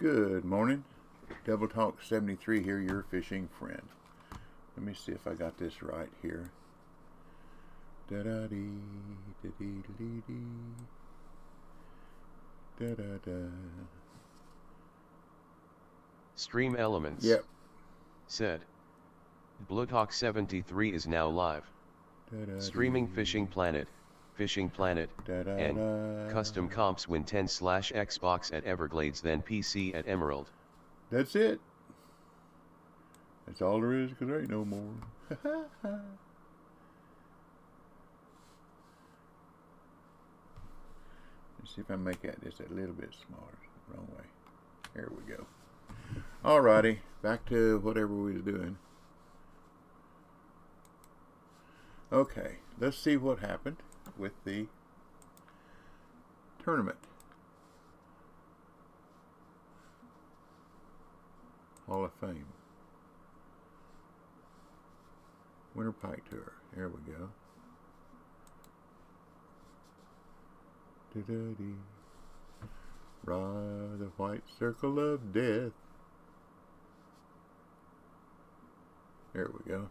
Good morning. Double Talk 73 here, your fishing friend. Let me see if I got this right here. Da-da-dee, da-dee-dee-dee, da-da-da. Stream Elements. Yep. Said. Blowtalk 73 is now live. Streaming Fishing Planet, and custom comps win 10/Xbox at Everglades then PC at Emerald. That's it. That's all there is, because there ain't no more. Let's see if I can make that just a little bit smaller. Wrong way. There we go. Alrighty, back to whatever we was doing. Okay, let's see what happened with the tournament. Hall of Fame. Winter Pike Tour. There we go. Da-da-dee. Ride the white circle of death. There we go.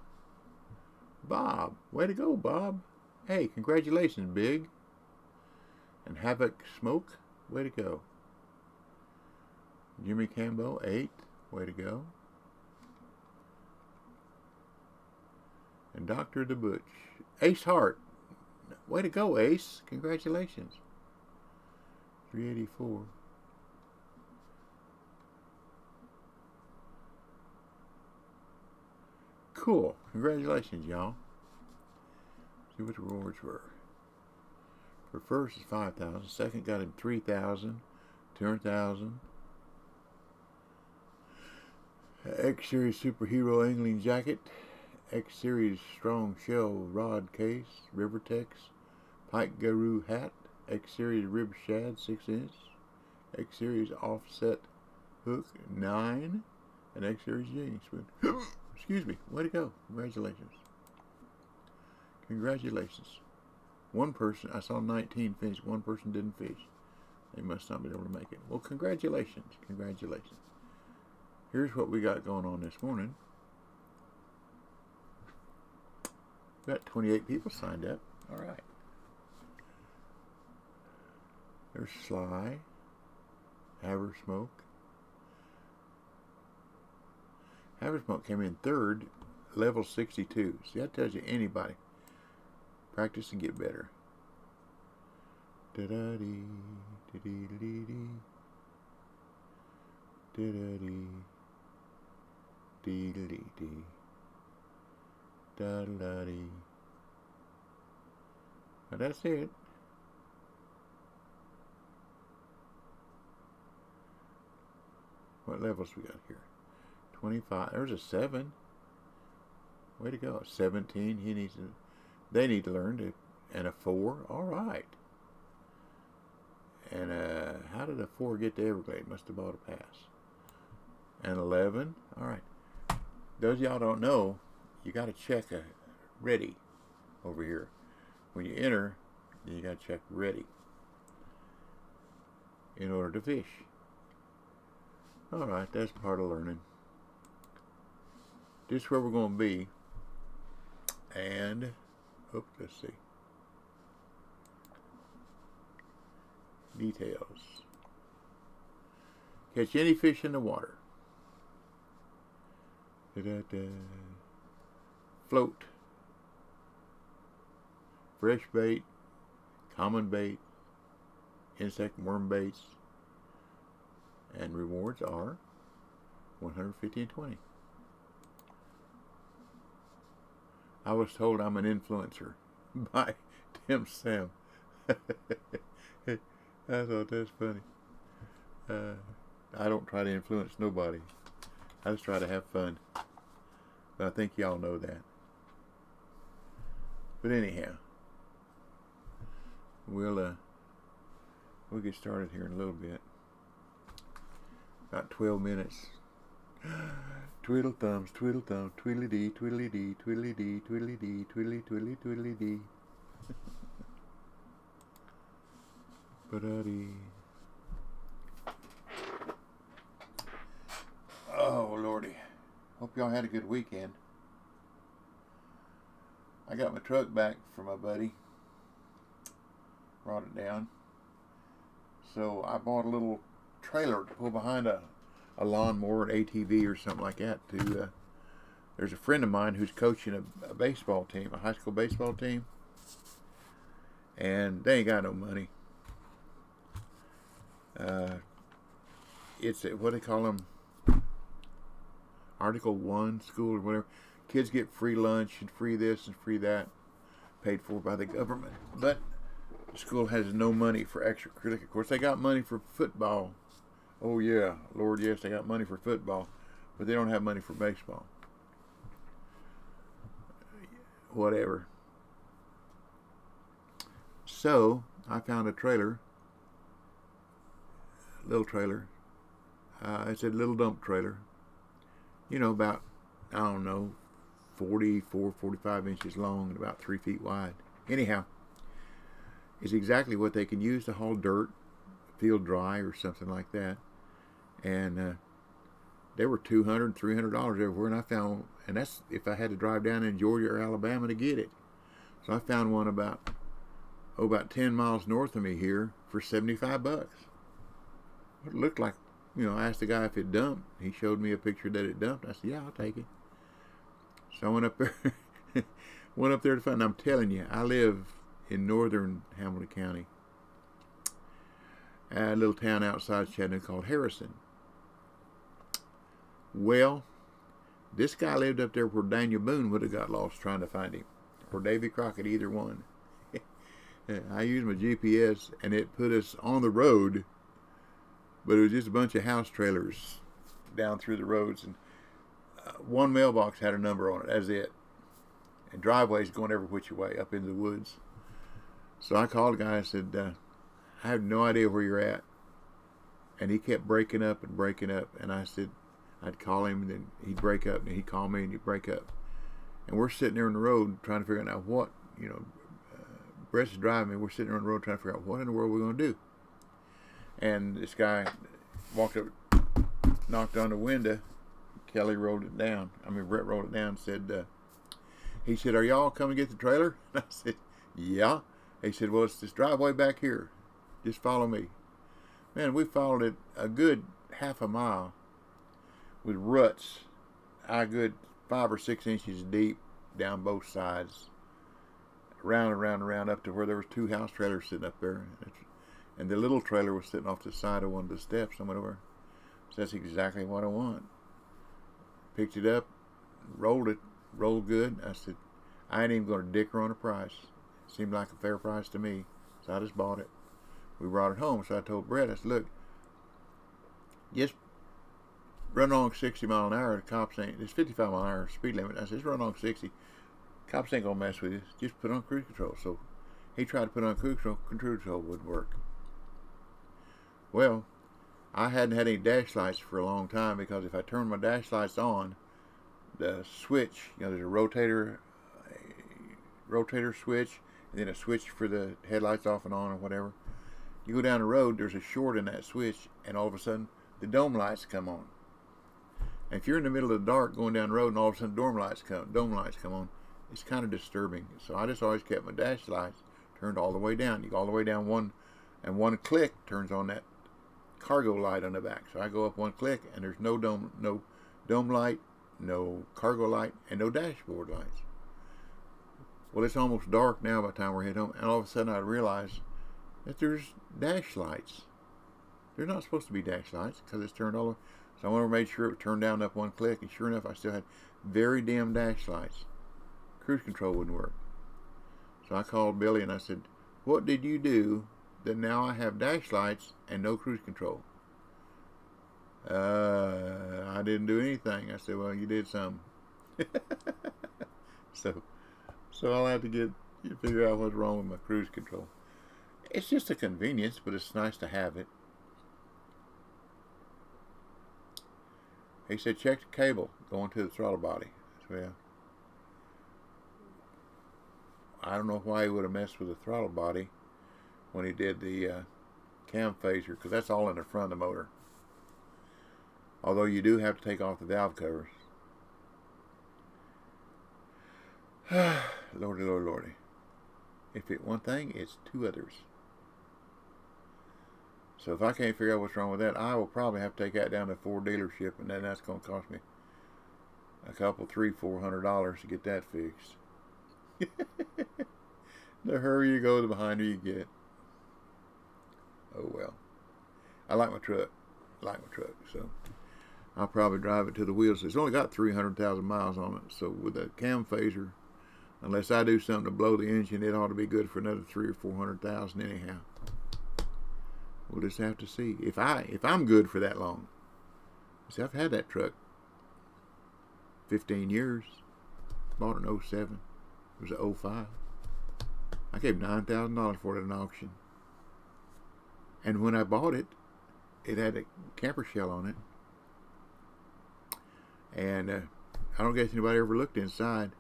Bob. Way to go, Bob. Hey, congratulations, Big. And Havoc Smoke. Way to go. Jimmy Campbell, 8. Way to go. And Dr. the Butch. Ace Hart. Way to go, Ace. Congratulations. 384. Cool. Congratulations, y'all. See what the rewards were. For first is 5,000. Second got him 3,000. 200,000. X-Series Superhero Angling Jacket. X-Series Strong Shell Rod Case. Rivertex. Pike Guru Hat. X-Series Rib Shad 6-inch. X-Series Offset Hook 9. And X-Series Jigging Spoon. Excuse me. Way to go. Congratulations. Congratulations. One person, I saw 19 finish. One person didn't fish. They must not be able to make it. Well, congratulations. Congratulations. Here's what we got going on this morning. We got 28 people signed up. All right. There's Sly. Haver Smoke. Haver Smoke came in third, level 62. See, that tells you anybody. Practice and get better. Da-da-dee, da-dee-dee-dee, da-da-dee, dee-dee-dee, da-da-dee. Now that's it. What levels we got here? 25. There's a 7. Way to go. 17. He needs to. They need to learn to. And a 4. All right. And how did a 4 get to Everglades? Must have bought a pass. And 11. All right. Those of y'all don't know, you got to check a ready over here. When you enter, you got to check ready in order to fish. All right, that's part of learning. This is where we're going to be. And, let's see. Details. Catch any fish in the water. Da-da-da. Float. Fresh bait. Common bait. Insect and worm baits. And rewards are 150 and 20. I was told I'm an influencer by Tim Sam. I thought that's funny. I don't try to influence nobody. I just try to have fun. But I think y'all know that. But anyhow, we'll get started here in a little bit. About 12 minutes. Twiddle thumbs, twiddly-dee, twiddly-dee, twiddly-dee, twiddly-dee, twiddly, twiddly, twiddly-dee. Ba-da-dee. Hope y'all had a good weekend. I got my truck back from my buddy. Brought it down. So I bought a little trailer to pull behind a lawnmower, an ATV or something like that. There's a friend of mine who's coaching a baseball team, a high school baseball team. And they ain't got no money. It's what they call them, Article 1 school or whatever. Kids get free lunch and free this and free that, paid for by the government. But the school has no money for extracurricular. Of course, they got money for football. Oh yeah, Lord, yes, they got money for football, but they don't have money for baseball. Whatever. So I found a trailer, little trailer. It's a little dump trailer. You know, about, I don't know, 44, 45 inches long and about 3 feet wide. Anyhow, it's exactly what they can use to haul dirt, field dry or something like that. And they were $200, $300 everywhere. And I found, and that's if I had to drive down in Georgia or Alabama to get it. So I found one about 10 miles north of me here for $75. It looked like, you know, I asked the guy if it dumped. He showed me a picture that it dumped. I said, yeah, I'll take it. So I went up there, to find. I'm telling you, I live in northern Hamilton County, a little town outside Chattanooga called Harrison. Well, this guy lived up there where Daniel Boone would have got lost trying to find him, or Davy Crockett, either one. I used my GPS, and it put us on the road, but it was just a bunch of house trailers down through the roads, and one mailbox had a number on it. That's it. And driveways going every which way up into the woods. So I called the guy and said, I have no idea where you're at. And he kept breaking up. And I said, I'd call him, and then he'd break up, and he'd call me, and he'd break up. And we're sitting there on the road trying to figure out now what, you know, Brett's driving me. We're sitting there on the road trying to figure out what in the world we're going to do. And this guy walked up, knocked on the window. Kelly rolled it down. Brett rolled it down and said, he said, are y'all coming to get the trailer? And I said, yeah. He said, well, it's this driveway back here. Just follow me. Man, we followed it a good half a mile with ruts, a good 5 or 6 inches deep down both sides, around and around and around up to where there was 2 house trailers sitting up there. And the little trailer was sitting off the side of one of the steps. I went over. So that's exactly what I want. Picked it up, rolled good. I said, I ain't even going to dicker on a price. Seemed like a fair price to me. So I just bought it. We brought it home. So I told Brett, I said, look, just run along 60 mile an hour. The cops ain't, it's 55 mile an hour speed limit. I said, just run along 60. Cops ain't going to mess with you. Just put on cruise control. So he tried to put on cruise control wouldn't work. Well, I hadn't had any dash lights for a long time, because if I turn my dash lights on, the switch, you know, there's a rotator switch, and then a switch for the headlights off and on or whatever. You go down the road, there's a short in that switch, and all of a sudden the dome lights come on. And if you're in the middle of the dark going down the road and all of a sudden dome lights come on, it's kind of disturbing. So I just always kept my dash lights turned all the way down. You go all the way down one click turns on that cargo light on the back. So I go up one click, and there's no dome light, no cargo light, and no dashboard lights. Well, it's almost dark now by the time we're heading home, and all of a sudden I realize that there's dash lights. There's not supposed to be dash lights because it's turned all the way. So I went over and made sure it was turned down up one click, and sure enough, I still had very dim dash lights. Cruise control wouldn't work. So I called Billy and I said, what did you do that now I have dash lights and no cruise control? I didn't do anything. I said, well, you did something. So I'll have to figure out what's wrong with my cruise control. It's just a convenience, but it's nice to have it. He said, check the cable going to the throttle body. I said, yeah. I don't know why he would have messed with the throttle body when he did the cam phaser, because that's all in the front of the motor. Although you do have to take off the valve covers. Lordy, lordy, lordy. If it's one thing, it's two others. So if I can't figure out what's wrong with that, I will probably have to take that down to a Ford dealership, and then that's going to cost me a couple, $300-400 to get that fixed. The hurrier you go, the behinder you get. Oh well. I like my truck. So I'll probably drive it to the wheels. It's only got 300,000 miles on it, so with a cam phaser, unless I do something to blow the engine, it ought to be good for another 300,000 or 400,000 anyhow. We'll just have to see if I'm good for that long. See, I've had that truck 15 years. Bought it in 07. It was an 05. I gave $9,000 for it at an auction. And when I bought it, it had a camper shell on it. And I don't guess anybody ever looked inside.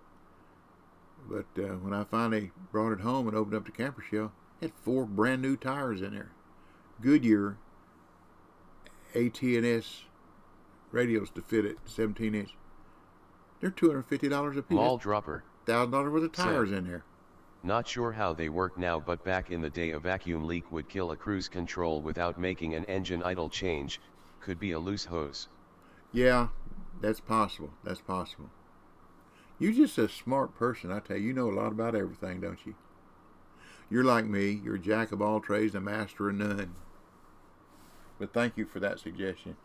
But when I finally brought it home and opened up the camper shell, it had 4 brand new tires in there. Goodyear AT&S radials to fit it, 17-inch. They're $250 a piece. Mall dropper. $1,000 worth of tires in there. Not sure how they work now, but back in the day a vacuum leak would kill a cruise control without making an engine idle change. Could be a loose hose. Yeah, that's possible. That's possible. You're just a smart person. I tell you, you know a lot about everything, don't you? You're like me. You're a jack of all trades, a master of none. But thank you for that suggestion.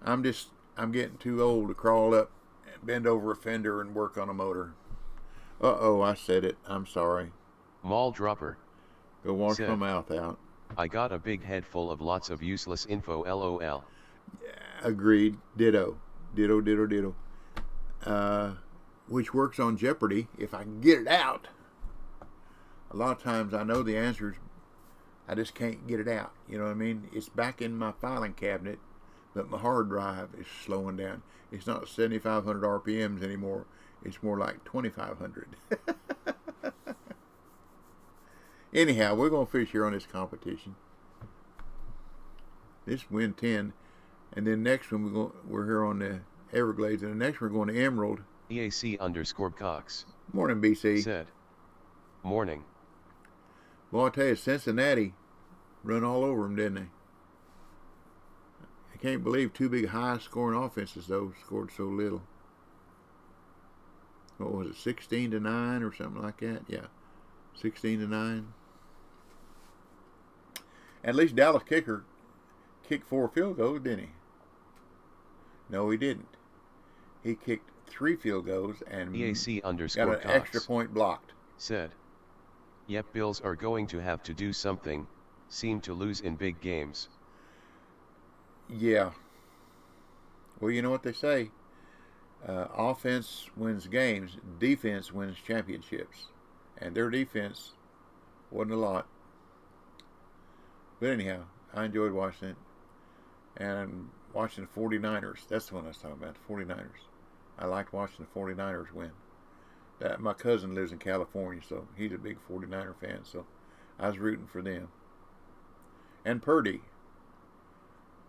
I'm getting too old to crawl up and bend over a fender and work on a motor. Uh-oh, I said it. I'm sorry. Mall dropper. Go wash my mouth out. I got a big head full of lots of useless info, lol. Yeah, agreed. Ditto. Ditto, ditto, ditto. Which works on Jeopardy if I can get it out. A lot of times I know the answers, I just can't get it out. You know what I mean? It's back in my filing cabinet, but my hard drive is slowing down. It's not 7,500 RPMs anymore. It's more like 2,500. Anyhow, we're going to fish here on this competition. This win 10. And then next one, we're here on the Everglades. And the next one, we're going to Emerald. EAC_Cox. Morning, BC. Said. Morning. Well, I tell you, Cincinnati run all over them, didn't they? I can't believe 2 big high-scoring offenses, though, scored so little. What was it, 16-9 or something like that? Yeah, 16-9. At least Dallas kicker kicked 4 field goals, didn't he? No, he didn't. He kicked 3 field goals and EAC_Cox. got an extra point blocked. Said. Yep, Bills are going to have to do something. Seem to lose in big games. Yeah. Well, you know what they say. Offense wins games. Defense wins championships. And their defense wasn't a lot. But anyhow, I enjoyed watching it. And I'm watching the 49ers. That's the one I was talking about, the 49ers. I liked watching the 49ers win. My cousin lives in California, so he's a big 49er fan, so I was rooting for them. And Purdy.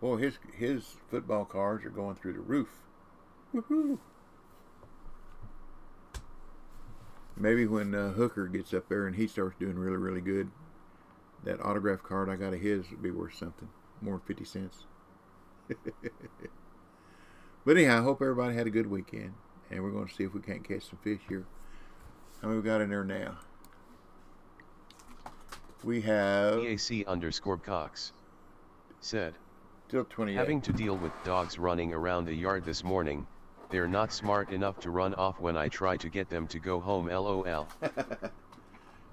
Boy, his football cards are going through the roof. Woohoo! Maybe when Hooker gets up there and he starts doing really, really good, that autograph card I got of his would be worth something. More than 50 cents. But anyhow, I hope everybody had a good weekend. And we're going to see if we can't catch some fish here. How many we got in there now? We have EAC_Cox. Said. Still 28. Having to deal with dogs running around the yard this morning. They're not smart enough to run off when I try to get them to go home, lol.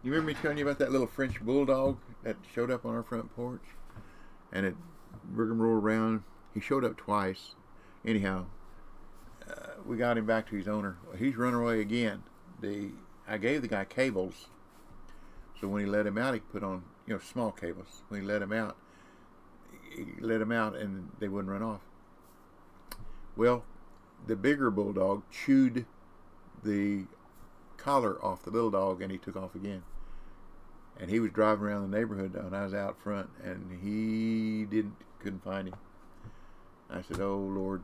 You remember me telling you about that little French bulldog that showed up on our front porch? And it rigmarolled around. He showed up twice. Anyhow, we got him back to his owner. He's run away again. I gave the guy cables. So when he let him out, he put on, small cables. When he let him out and they wouldn't run off. Well, the bigger bulldog chewed the collar off the little dog and he took off again. And he was driving around the neighborhood and I was out front and he couldn't find him. I said, oh Lord,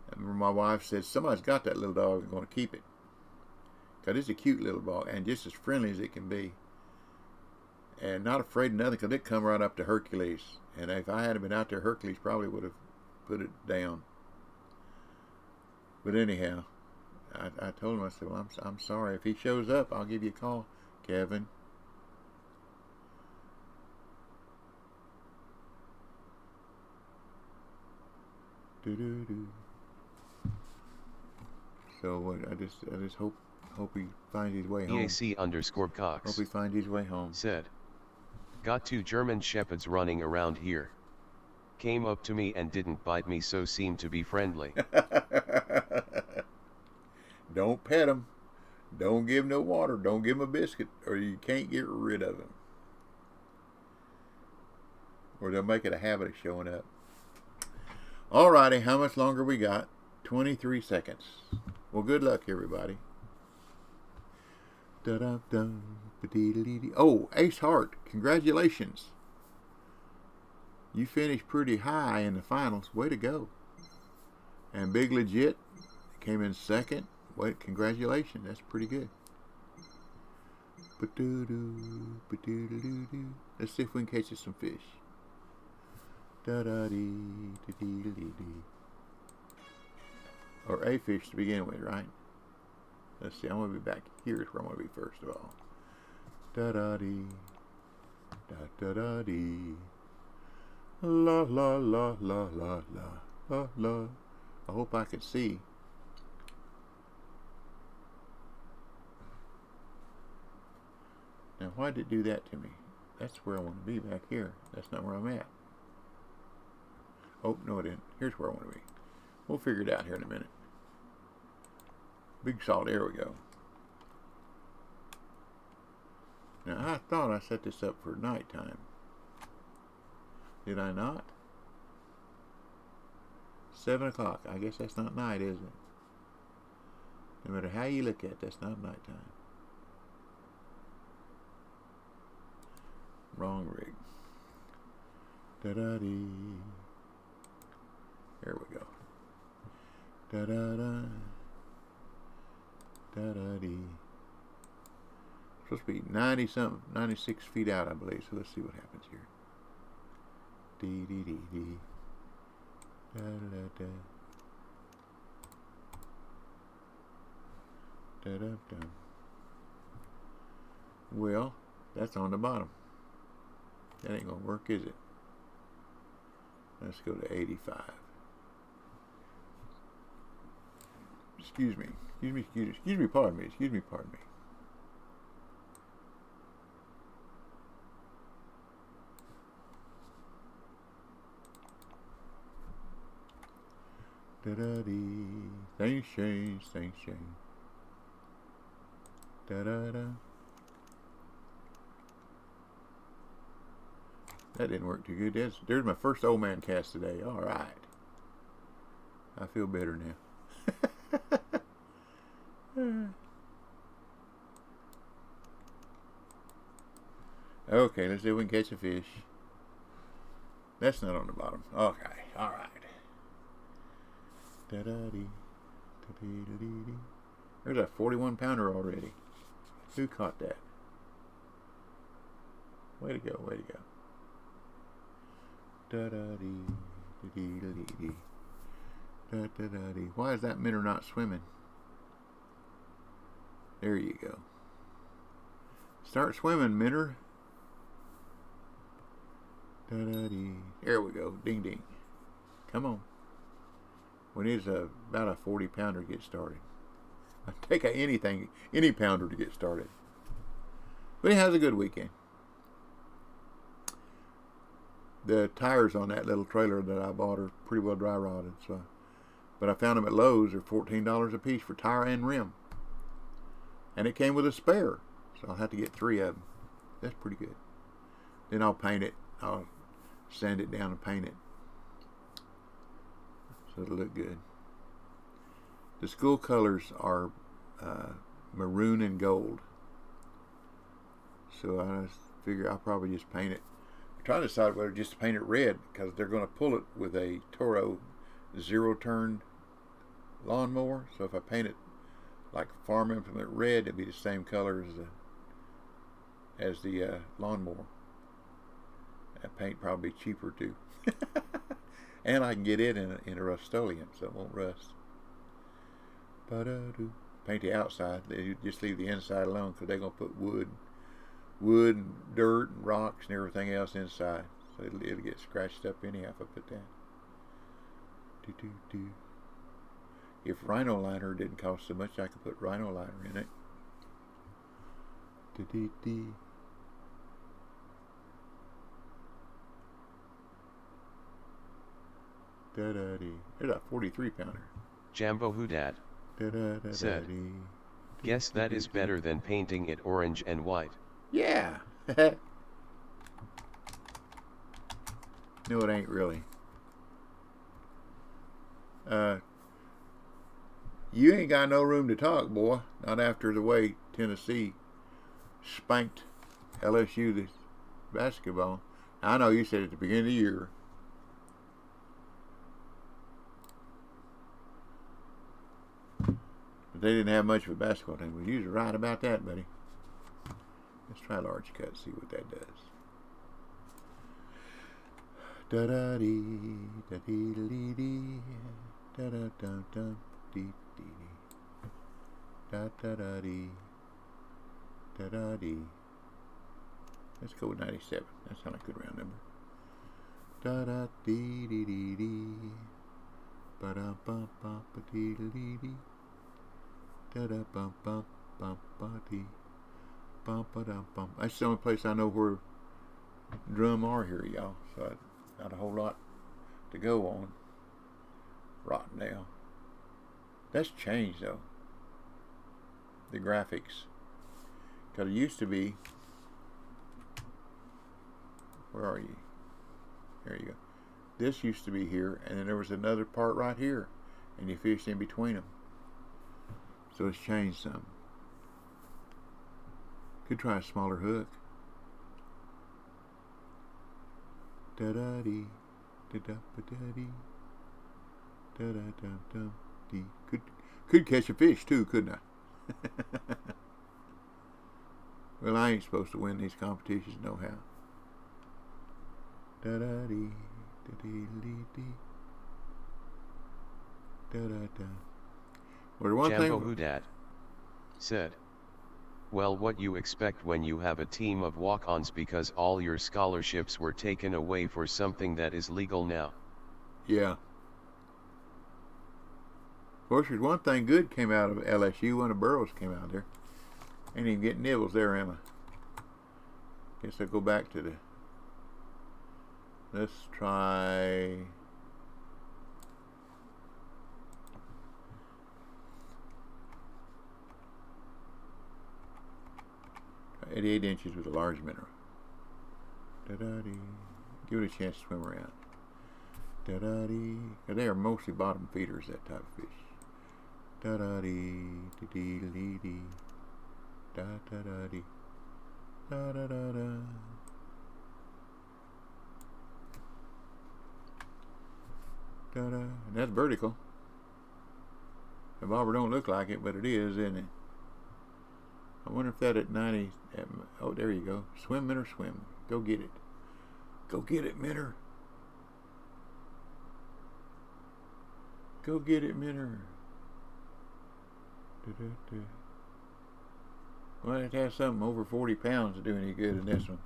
I remember my wife said, somebody's got that little dog and going to keep it. Because it's a cute little dog and just as friendly as it can be. And not afraid of nothing because it come right up to Hercules. And if I hadn't been out there, Hercules probably would have put it down. But anyhow, I told him, I said, well, I'm sorry. If he shows up, I'll give you a call, Kevin. So I just hope he finds his way home. EAC_Cox. Hope he finds his way home. Said, got 2 German Shepherds running around here. Came up to me and didn't bite me, so seemed to be friendly. Don't pet him. Don't give him no water. Don't give him a biscuit, or you can't get rid of him. Or they'll make it a habit of showing up. Alrighty, how much longer we got? 23 seconds. Well, good luck, everybody. Oh, Ace Hart, congratulations. You finished pretty high in the finals. Way to go. And Big Legit came in second. Wait, congratulations. That's pretty good. Let's see if we can catch us some fish. Or a fish to begin with, right? Let's see, I'm going to be back. Here's where I'm going to be first of all. Da-da-dee. Da-da-da-dee. La la la la la la la la. I hope I could see. Now why did it do that to me? That's where I want to be, back here. That's not where I'm at. Oh, no it didn't. Here's where I want to be. We'll figure it out here in a minute. Big salt, there we go. Now I thought I set this up for nighttime. Did I not? 7 o'clock. I guess that's not night, is it? No matter how you look at it, that's not nighttime. Wrong rig. Da-da-dee. There we go. Da-da-da. Da-da-dee. Supposed to be 90 something, 96 feet out, I believe. So let's see what happens here. Dee-dee-dee-dee. Da-da-da-da. Da-da-da. Well, that's on the bottom. That ain't gonna work, is it? Let's go to 85. Excuse me, pardon me. Da-da-dee. Thanks, Shane. Da-da-da. That didn't work too good. There's my first old man cast today. All right. I feel better now. Okay, let's see if we can catch a fish. That's not on the bottom. Okay, all right. Da-da-dee. Da-dee-da-dee-dee. There's a 41 pounder already. Who caught that? Way to go, way to go. Da-da-dee. Da-dee-da-dee-dee. Da-da-da-dee. Why is that minnow not swimming? There you go. Start swimming, minnow. Da-da-dee. There we go. Ding ding. Come on. We need about a 40 pounder to get started. I'd take any pounder to get started. But he has a good weekend. The tires on that little trailer that I bought are pretty well dry rotted, so. But I found them at Lowe's. They're $14 a piece for tire and rim. And it came with a spare, so I'll have to get 3 of them. That's pretty good. Then I'll paint it. I'll sand it down and paint it, so it'll look good. The school colors are maroon and gold, so I figure I'll probably just paint it. I'm trying to decide whether just to paint it red, because they're going to pull it with a Toro 0-turn lawnmower. So if I paint it like farm implement red, it'd be the same color as the lawnmower. That paint probably cheaper too. And I can get it in a Rust-Oleum, so it won't rust. Paint the outside. You just leave the inside alone because they're gonna put wood, and dirt, and rocks, and everything else inside. So it'll get scratched up anyhow if I put that. If rhino liner didn't cost so much, I could put rhino liner in it. There's a 43 pounder. Jambo Houdat said, guess that is better than painting it orange and white. Yeah. No, it ain't really. You ain't got no room to talk, boy. Not after the way Tennessee spanked LSU this basketball. I know you said at the beginning of the year. But they didn't have much of a basketball team. Well, you was right about that, buddy. Let's try large cut, see what that does. Da da dee da dee dee dee da da dum dum dee dee da da da dee da da dee. Let's go with 97. That sounds like a good round number. Da da dee dee dee dee ba da bum bum ba dee dee dee da da bum bum bum ba dee bum ba da bum. That's the only place I know where drum are here, y'all. So not a whole lot to go on. Rottendale. That's changed though. The graphics. Because it used to be. Where are you? There you go. This used to be here, and then there was another part right here, and you fished in between them. So it's changed some. Could try a smaller hook. Da da dee, da da ba da dee, da da dum dum dee. Could catch a fish too, couldn't I? Well, I ain't supposed to win these competitions, no how. Da da dee, da dee dee dee, da da da. Well, one Jambo thing. Houdat said, well, what you expect when you have a team of walk-ons because all your scholarships were taken away for something that is legal now. Yeah. Of course, there's one thing good came out of LSU. One of Burrows came out there. Ain't even getting nibbles there, am I? Guess I'll go back to the. Let's try. 88 inches with a large minnow. Da-da-dee. Give it a chance to swim around. Da-da-dee. They are mostly bottom feeders, that type of fish. Da-da-dee. Da-dee-dee-dee. Da-da-da-dee. Da-da-da-da. Da-da. And that's vertical. The bobber don't look like it, but it is, isn't it? I wonder if that at 90, oh, there you go. Swim, Minner, swim. Go get it. Go get it, Minner. Go get it, Minner. Well, it has something over 40 pounds to do any good in this one.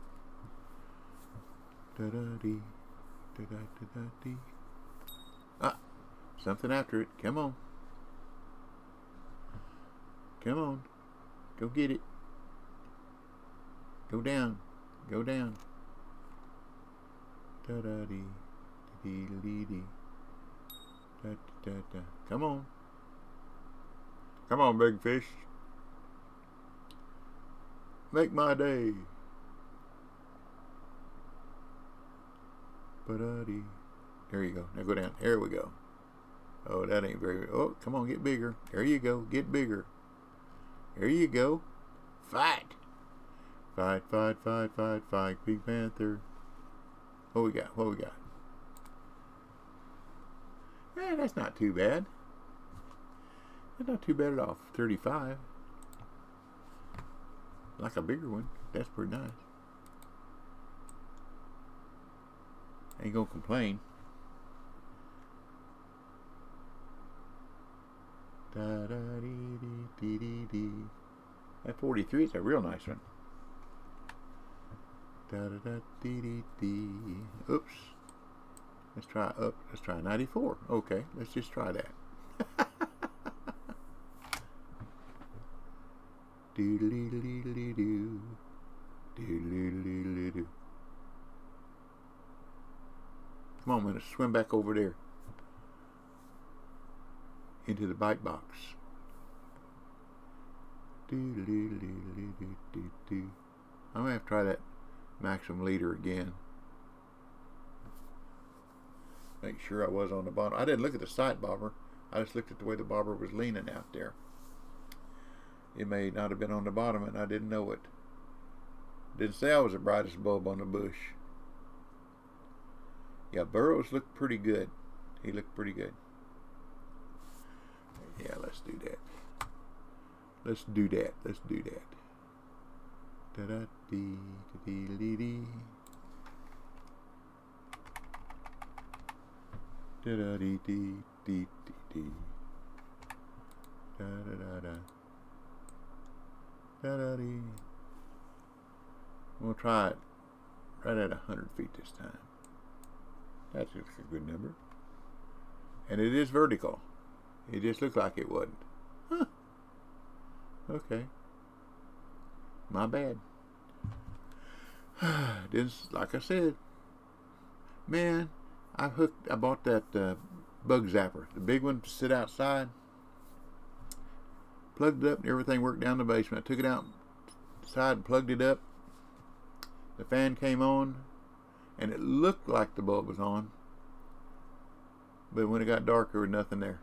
Da-da-dee. Da-da-da-da-dee. Ah, something after it. Come on. Come on. Go get it. Go down. Go down. Da-da-dee. Dee-dee-dee-dee. Da-da-da-da. Come on. Come on, big fish. Make my day. Ba-da-dee. There you go. Now go down. There we go. Oh, that ain't very... Oh, come on, get bigger. There you go. Get bigger. There you go. Fight. Fight, fight, fight, fight, fight, Pink Panther. What we got? What we got? Hey, that's not too bad. It's not too bad at all. 35. Like a bigger one. That's pretty nice. Ain't gonna complain. Da da dee dee dee dee dee. That 43 is a real nice one. Da da da dee dee dee. Oops. Let's try 94. Okay, let's just try that. Doodle-doo-doo-doo-doo. Doodle-doo-doo-doo-doo. Come on, I'm going to swim back over there into the bite box. Doodle-doo-doo-doo-doo-doo. I'm going to have to try that maximum leader again. Make sure I was on the bottom. I didn't look at the sight bobber. I just looked at the way the bobber was leaning out there. It may not have been on the bottom and I didn't know it. Didn't say I was the brightest bulb on the bush. Yeah, Burroughs looked pretty good. He looked pretty good. Yeah, let's do that. Let's do that. Let's do that. Da da dee dee dee dee. Da da dee dee dee dee dee. Da da da da. Da da dee. We'll try it right at 100 feet this time. That's a good number. And it is vertical. It just looked like it wasn't. Huh. Okay. My bad. Didn't, like I said, man, I bought that bug zapper, the big one to sit outside. Plugged it up and everything worked down the basement. I took it outside and plugged it up. The fan came on and it looked like the bulb was on. But when it got dark, there was nothing there.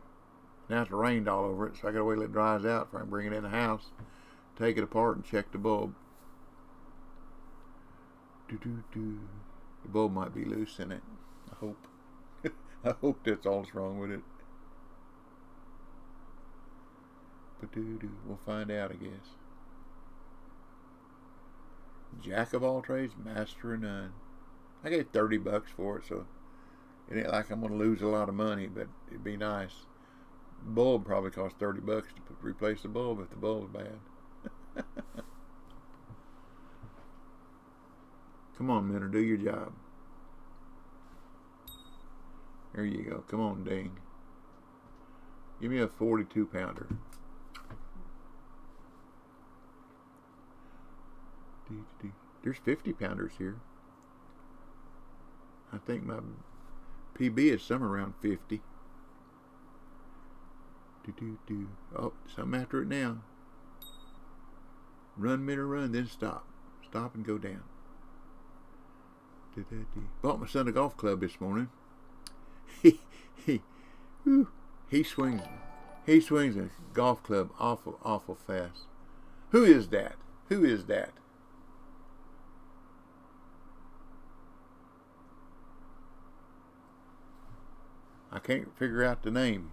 Now it's rained all over it, so I gotta wait till it dries out before I can bring it in the house, take it apart and check the bulb. The bulb might be loose in it. I hope. I hope that's all that's wrong with it. We'll find out, I guess. Jack of all trades, master of none. I gave $30 for it, so it ain't like I'm going to lose a lot of money, but it'd be nice. Bulb probably cost $30 to replace the bulb if the bulb's bad. Come on, Minter, do your job. There you go. Come on, Ding. Give me a 42-pounder. There's 50-pounders here. I think my PB is somewhere around 50. Oh, something after it now. Run, Minter, run, then stop. Stop and go down. Bought my son a golf club this morning. He swings a golf club awful fast. Who is that? Who is that? I can't figure out the name.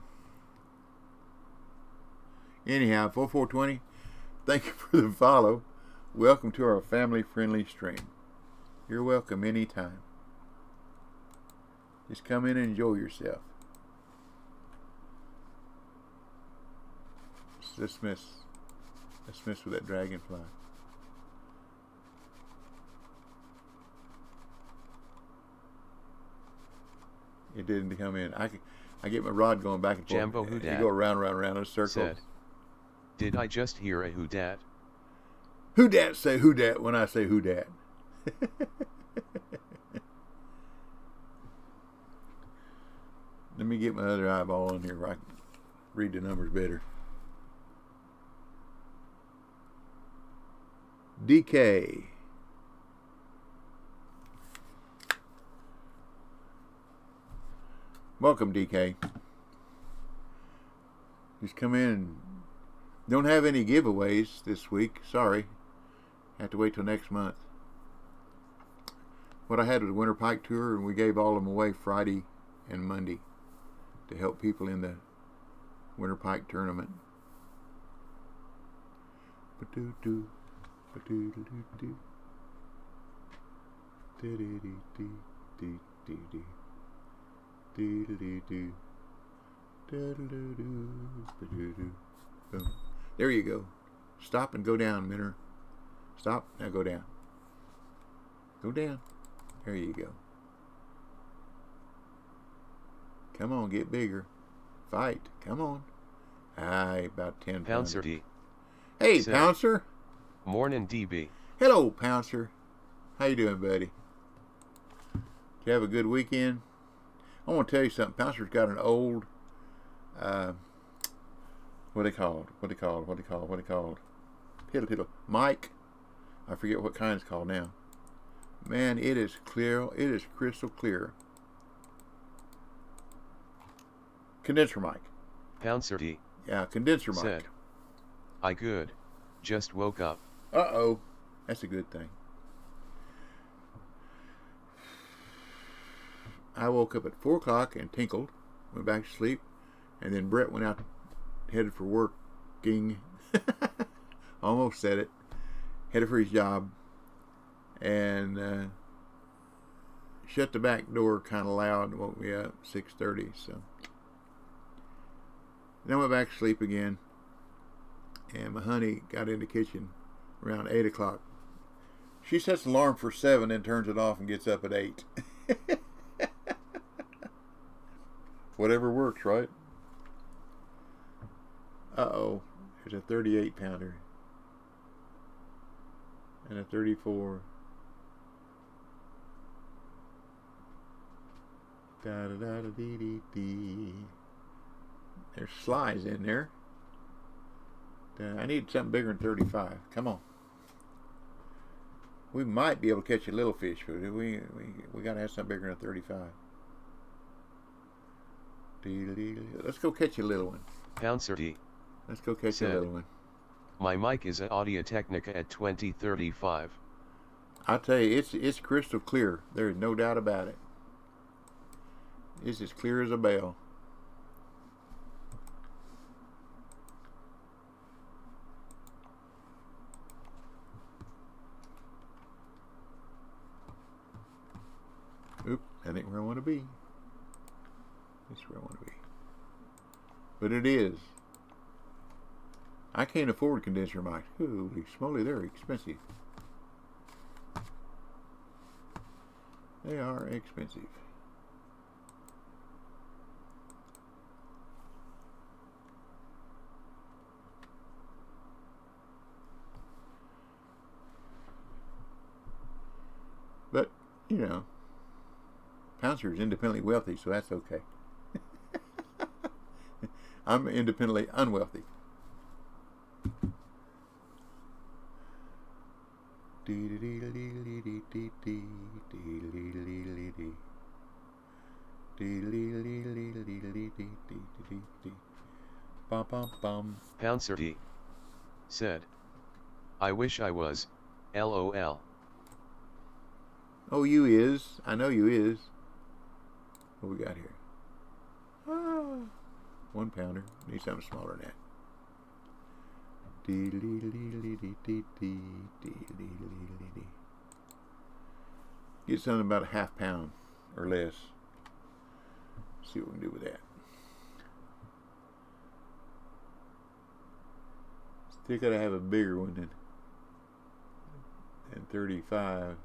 Anyhow, 4420, thank you for the follow. Welcome to our family-friendly stream. You're welcome anytime. Just come in and enjoy yourself. Let's mess with that dragonfly. It didn't come in. I get my rod going back and forth. Jambo who dat? You go around in a circle. Said, did I just hear a who dat? Who dat say who dat when I say who dat? Let me get my other eyeball on here where I can read the numbers better. DK. Welcome, DK. Just come in and don't have any giveaways this week. Sorry. Have to wait till next month. What I had was a winter pike tour, and we gave all of them away Friday and Monday to help people in the winter pike tournament. Ba-doo-doo. Ba-doo-doo-doo-doo. Dee-dee-dee-dee. Dee-dee-dee. Dee-dee-dee-dee. Da-da-doo-doo. Ba-doo-doo. Boom. There you go. Stop and go down, Minner. Stop. Now go down. Go down. There you go. Come on, get bigger. Fight. Come on. Aye, about 10 Pouncer pounds. D. Hey, Said. Pouncer. Morning DB. Hello, Pouncer. How you doing, buddy? Did you have a good weekend? I want to tell you something. Pouncer's got an old, what they called? Piddle. Mike. I forget what kind it's called now. Man, it is clear. It is crystal clear. Condenser mic. Pouncer D. Yeah, condenser mic. Said. I good. Just woke up. Uh-oh. That's a good thing. I woke up at 4 o'clock and tinkled. Went back to sleep. And then Brett went out, headed for working. Almost said it. Headed for his job. And shut the back door kind of loud and woke me up 6:30. So then I went back to sleep again. And my honey got in the kitchen around 8 o'clock. She sets the alarm for 7 and turns it off and gets up at 8. Whatever works, right? Uh-oh. There's a 38 pounder. And a 34. Da-da-da-da-dee-dee-dee. There's slides in there. I need something bigger than 35. Come on. We might be able to catch a little fish, but we got to have something bigger than 35. Let's go catch a little one. Pouncer D. Let's go catch Said. a little one. My mic is at Audio Technica at 2035. I'll tell you, it's crystal clear. There's no doubt about it. It's as clear as a bell. Oop, that ain't where I want to be. That's where I want to be. But it is. I can't afford condenser mics. Holy smoly, they're expensive. They are expensive. But, you know, Pouncer is independently wealthy, so that's okay. I'm independently unwealthy. Pouncer D. Said. I wish I was. LOL. Oh, you is. I know you is. What we got here? Ah, 1 pounder. Need something smaller than that. Get something about a ½ pound or less. See what we can do with that. Still gotta have a bigger one than 35.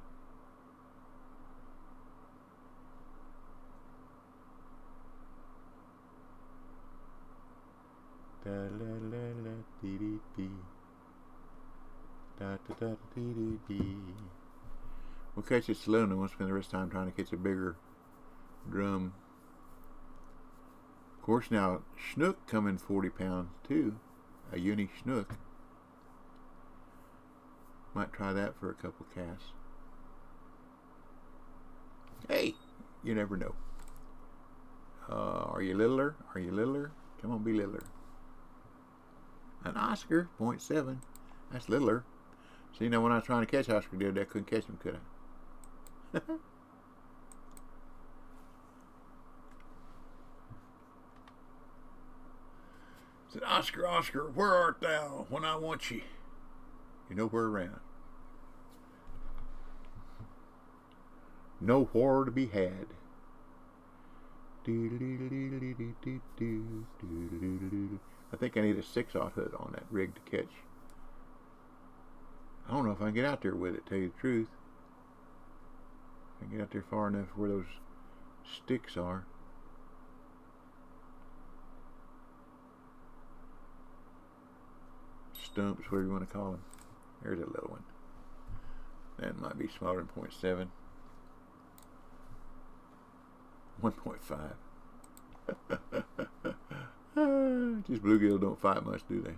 Da la la la dee dee dee. Da da da dee dee dee. We'll catch a saloon and we'll spend the rest of the time trying to catch a bigger drum. Of course, now snook come in 40 pounds too. A uni snook. Might try that for a couple casts. Hey, you never know. Are you littler? Are you littler? Come on, be littler. An Oscar, 0.7. That's littler. See, now when I was trying to catch Oscar the other day, I couldn't catch him, could I? Said, Oscar, Oscar, where art thou when I want ye? You're nowhere around. Nowhere to be had. I think I need a 6/0 hood on that rig to catch. I don't know if I can get out there with it, tell you the truth. I can get out there far enough where those sticks are. Stumps, whatever you want to call them. There's a little one. That might be smaller than 0.7. 1.5. Just bluegill don't fight much, do they?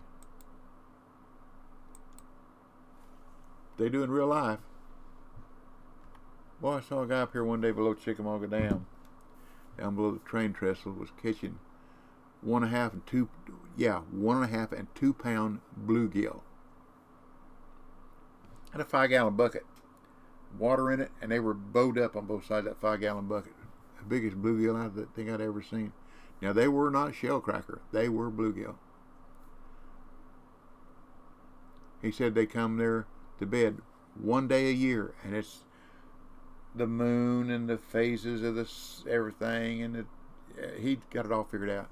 They do in real life. Boy, I saw a guy up here one day below Chickamauga Dam, down below the train trestle, was catching 1.5 and 2, 1.5 and 2 pound bluegill. Had a 5-gallon bucket, water in it, and they were bowed up on both sides of that 5-gallon bucket. The biggest bluegill I think I'd ever seen. Now, they were not shellcracker. They were bluegill. He said they come there to bed one day a year, and it's the moon and the phases of everything, and he got it all figured out.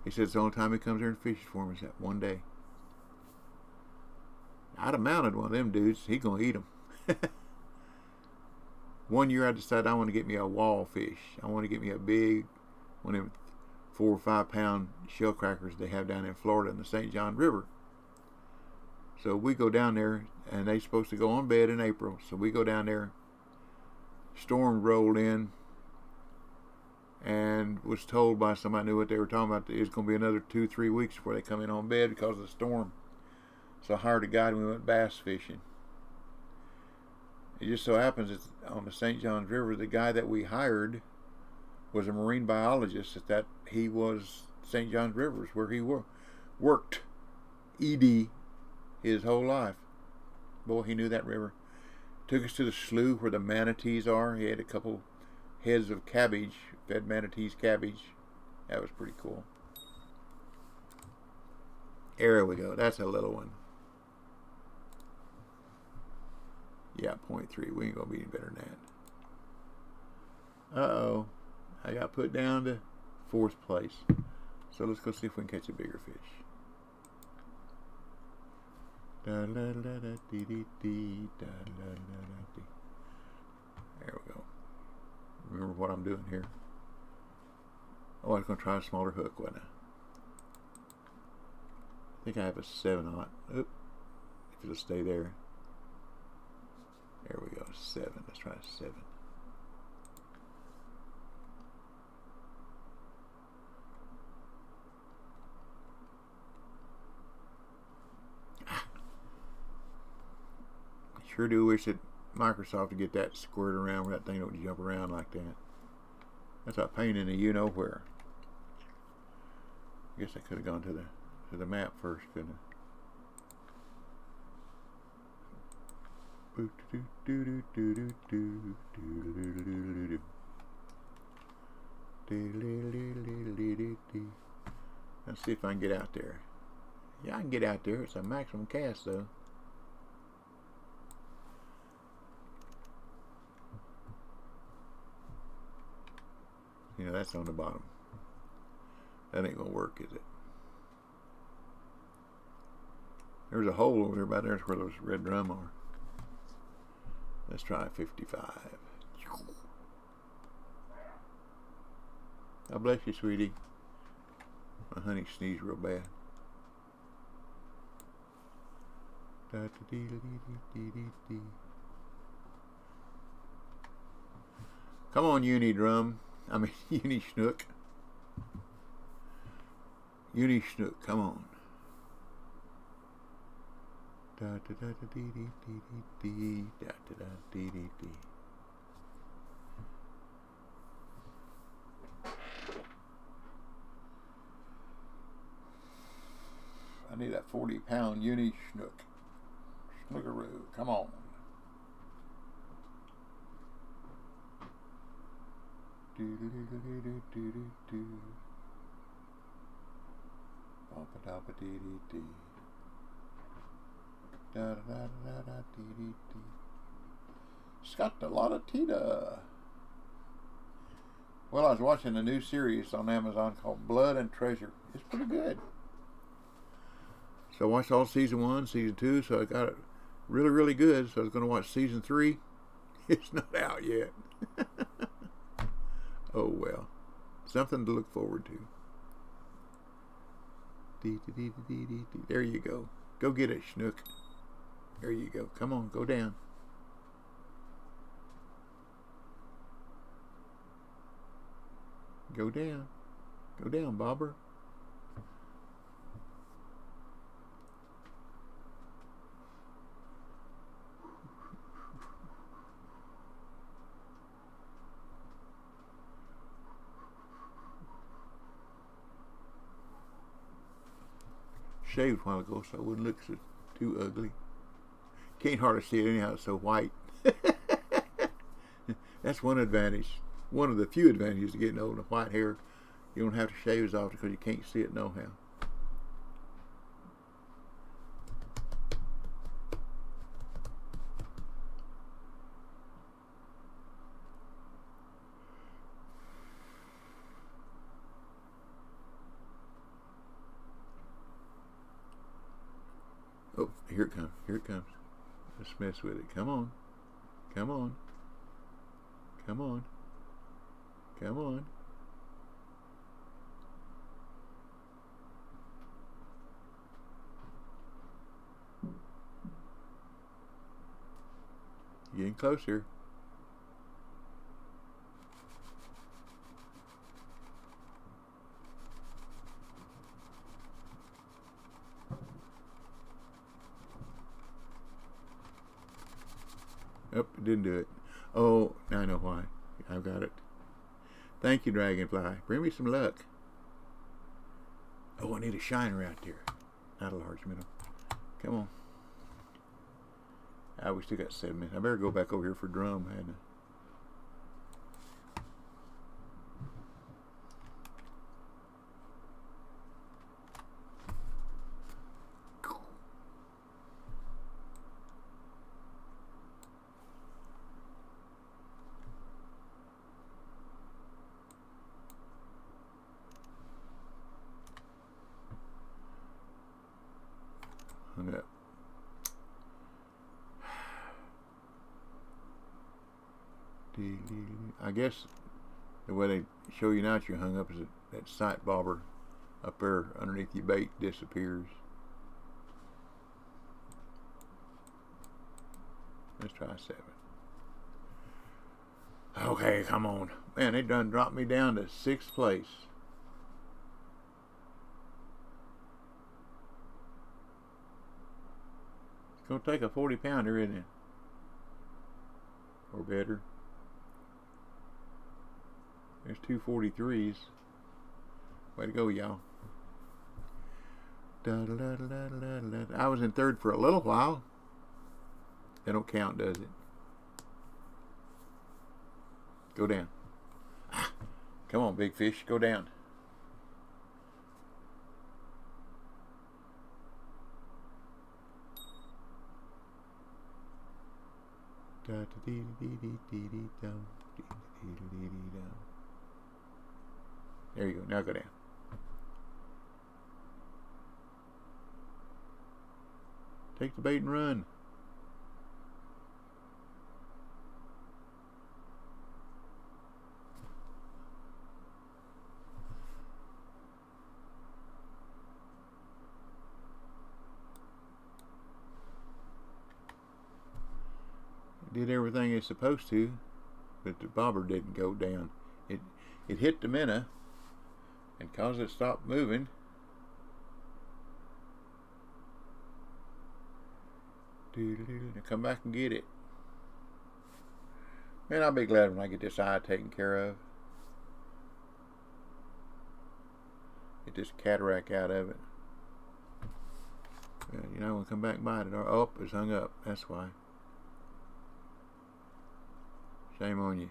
He said it's the only time he comes here and fishes for him is that one day. I'd have mounted one of them dudes. He gonna eat them. One year I decided I want to get me a wall fish. I want to get me a big one of them 4 or 5 pound shellcrackers they have down in Florida in the St. John River. So we go down there, and they're supposed to go on bed in April. So we go down there. Storm rolled in, and was told by somebody who knew what they were talking about that it was going to be another 2-3 weeks before they come in on bed because of the storm. So I hired a guide and we went bass fishing. It just so happens that on the St. Johns River, the guy that we hired was a marine biologist that he was St. Johns River, where he worked ED his whole life. Boy, he knew that river. Took us to the slough where the manatees are. He had a couple heads of cabbage, fed manatees cabbage. That was pretty cool. There we go. That's a little one. Yeah, 0.3. We ain't going to be any better than that. Uh-oh. I got put down to 4th place. So let's go see if we can catch a bigger fish. There we go. Remember what I'm doing here. Oh, I was going to try a smaller hook, wasn't I? I think I have a 7/0. Oop. If it'll stay there. There we go. 7. Let's try a 7. Sure do wish that Microsoft would get that squared around where that thing don't jump around like that. That's a pain in the you-know-where. I guess I could have gone to the map first, couldn't I? Let's see if I can get out there. Yeah, I can get out there. It's a maximum cast, though. You know, that's on the bottom. That ain't gonna work, is it? There's a hole over there, about there's where those red drum are. Let's try 55. God bless you, sweetie. My honey sneezed real bad. Come on, uni drum. I mean, uni snook. Uni snook, come on. I need that 40-pound uni snook. Snookaroo, come on. Da, da, da, da, da, dee, dee, dee. It's got a lot of Tita. Well, I was watching a new series on Amazon called Blood and Treasure. It's pretty good. So I watched all season 1, season 2, so I got it really, really good. So I was going to watch season 3. It's not out yet. Oh well. Something to look forward to. Dee, dee, dee, dee, dee, dee. There you go. Go get it, Schnook. There you go. Come on, go down. Go down. Go down, Bobber. Shaved a while ago so it wouldn't look so too ugly. Can't hardly see it anyhow, it's so white. That's one advantage. One of the few advantages of getting old and white hair. You don't have to shave as often because you can't see it no how. Oh, here it comes. Here it comes. Let's mess with it. Come on. Come on. Come on. Come on. Getting closer. Oh, it didn't do it. Oh, now I know why. I've got it. Thank you, Dragonfly. Bring me some luck. Oh, I need a shiner out there. Not a large minnow. Come on. We still got 7 minutes. I better go back over here for drum, hadn't I? Hung up. I guess the way they show you now that you're hung up is that sight bobber up there underneath your bait disappears. Let's try 7. Okay, come on. Man, they done dropped me down to 6th place. It's going to take a 40-pounder, isn't it? Or better. There's 2 43s. Way to go, y'all. I was in 3rd for a little while. That don't count, does it? Go down. Come on, big fish. Go down. There you go. Now go down. Take the bait and run. Did everything it's supposed to, but the bobber didn't go down. It hit the minnow and caused it to stop moving. Now come back and get it. Man, I'll be glad when I get this eye taken care of. Get this cataract out of it. You know, when I come back by it, oh, it's hung up. That's why. Shame on you.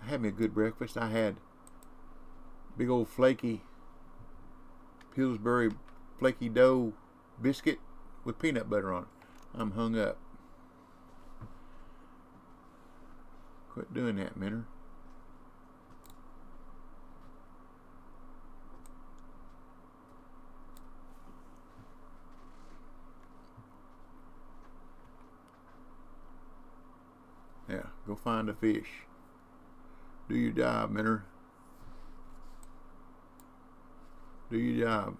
had me a good breakfast. I had big old flaky Pillsbury flaky dough biscuit with peanut butter on it. I'm hung up. Quit doing that, Minner. Yeah, go find a fish. Do your job, Minner. Do your job.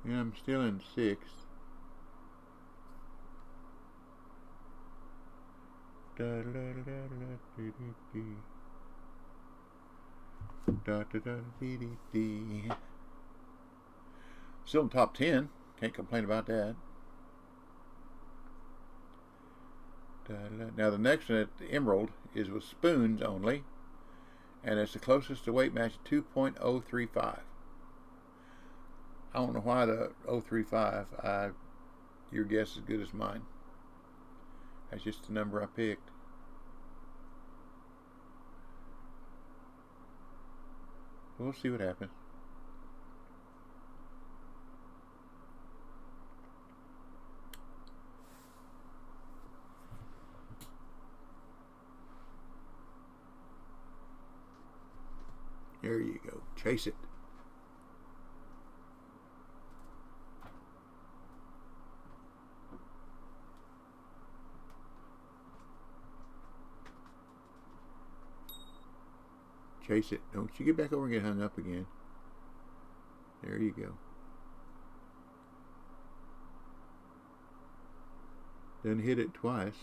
Yeah, I'm still in sixth. Still in top 10. Can't complain about that. Now the next one at the Emerald is with spoons only, and it's the closest to weight match 2.035. I don't know why the 035. Your guess is as good as mine. That's just the number I picked. We'll see what happens. There you go. Chase it. Chase it. Don't you get back over and get hung up again. There you go. Then hit it twice.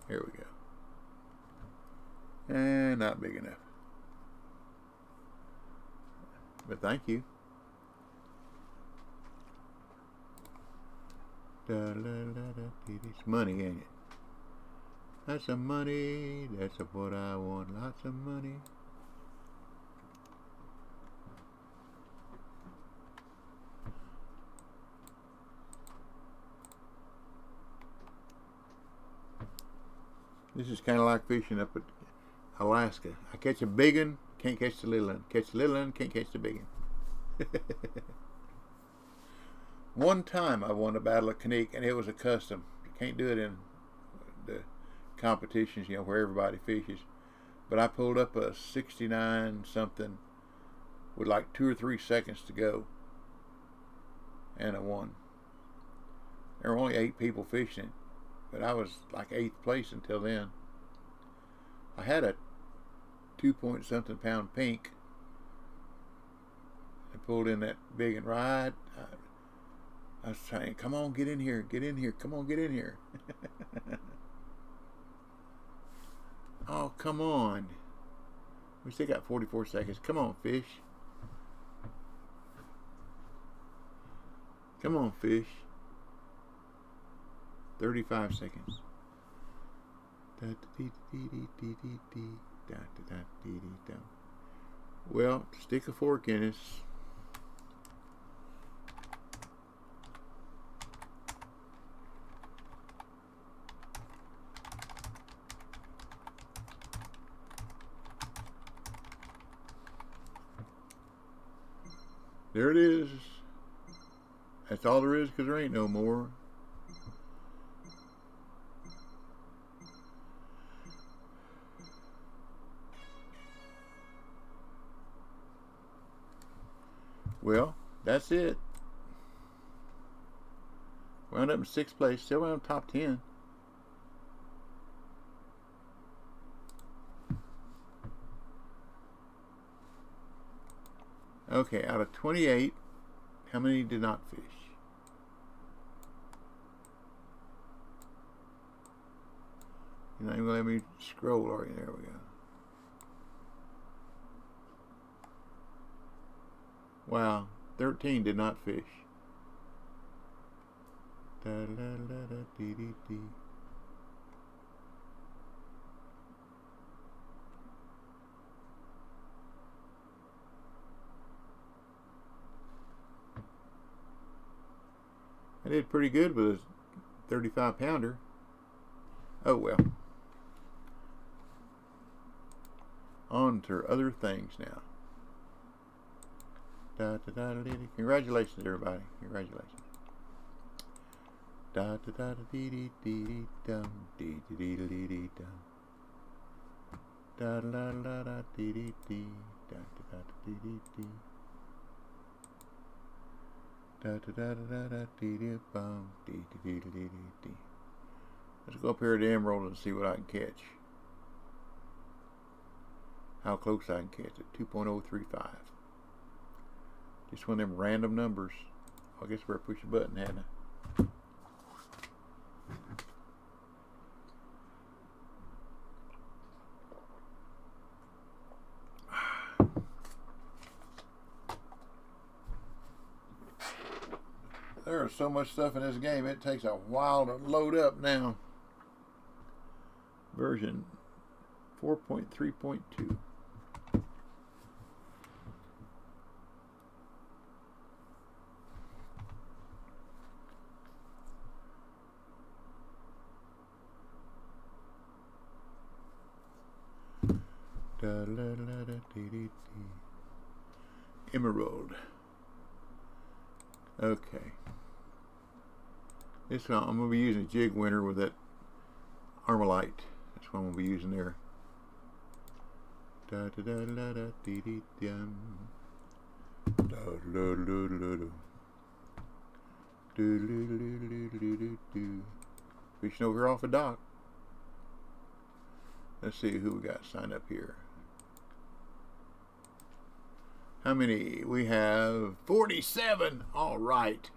Here we go. And not big enough. But thank you. It's money, ain't it? That's some money. That's what I want. Lots of money. This is kind of like fishing up at Alaska. I catch a big one, can't catch the little one. Catch the little one, can't catch the big one. One time I won a battle of Kanique, and it was a custom. You can't do it in the competitions, where everybody fishes. But I pulled up a 69 something with like 2 or 3 seconds to go, and I won. There were only 8 people fishing it, but I was like 8th place until then. I had a 2-point-something pound pink. I pulled in that big and right. I was saying, come on, get in here, come on, get in here. Oh, come on. We still got 44 seconds. Come on, fish. Come on, fish. 35 seconds. Well, stick a fork in us. There it is. That's all there is, because there ain't no more. Well, that's it. Wound up in 6th place. Still wound up top 10. Okay, out of 28, how many did not fish? You're not even going to let me scroll, are you? There we go. Wow, 13 did not fish. I did pretty good with a 35 pounder. Oh well. On to other things now. Congratulations, everybody. Congratulations. Da da da dee dee dee dum dee dee dee dee dum. Da da da da dee dee dee da da da dee dee dee. Da da da da da dee dee bum dee dee dee dee dee. Let's go up here to the Emerald and see what I can catch. How close I can catch it. 2.035. Just one of them random numbers. I guess we're push a button, hadn't I? There is so much stuff in this game, it takes a while to load up now. Version 4.3.2. Emerald. Okay. This one I'm going to be using a jig winner with that Armalite. That's what I'm going to be using there. Da da da da da dee dee dum. Da da da da da. Do do do do do do do. Fishing over here off a dock. Let's see who we got signed up here. How many? We have 47. All right.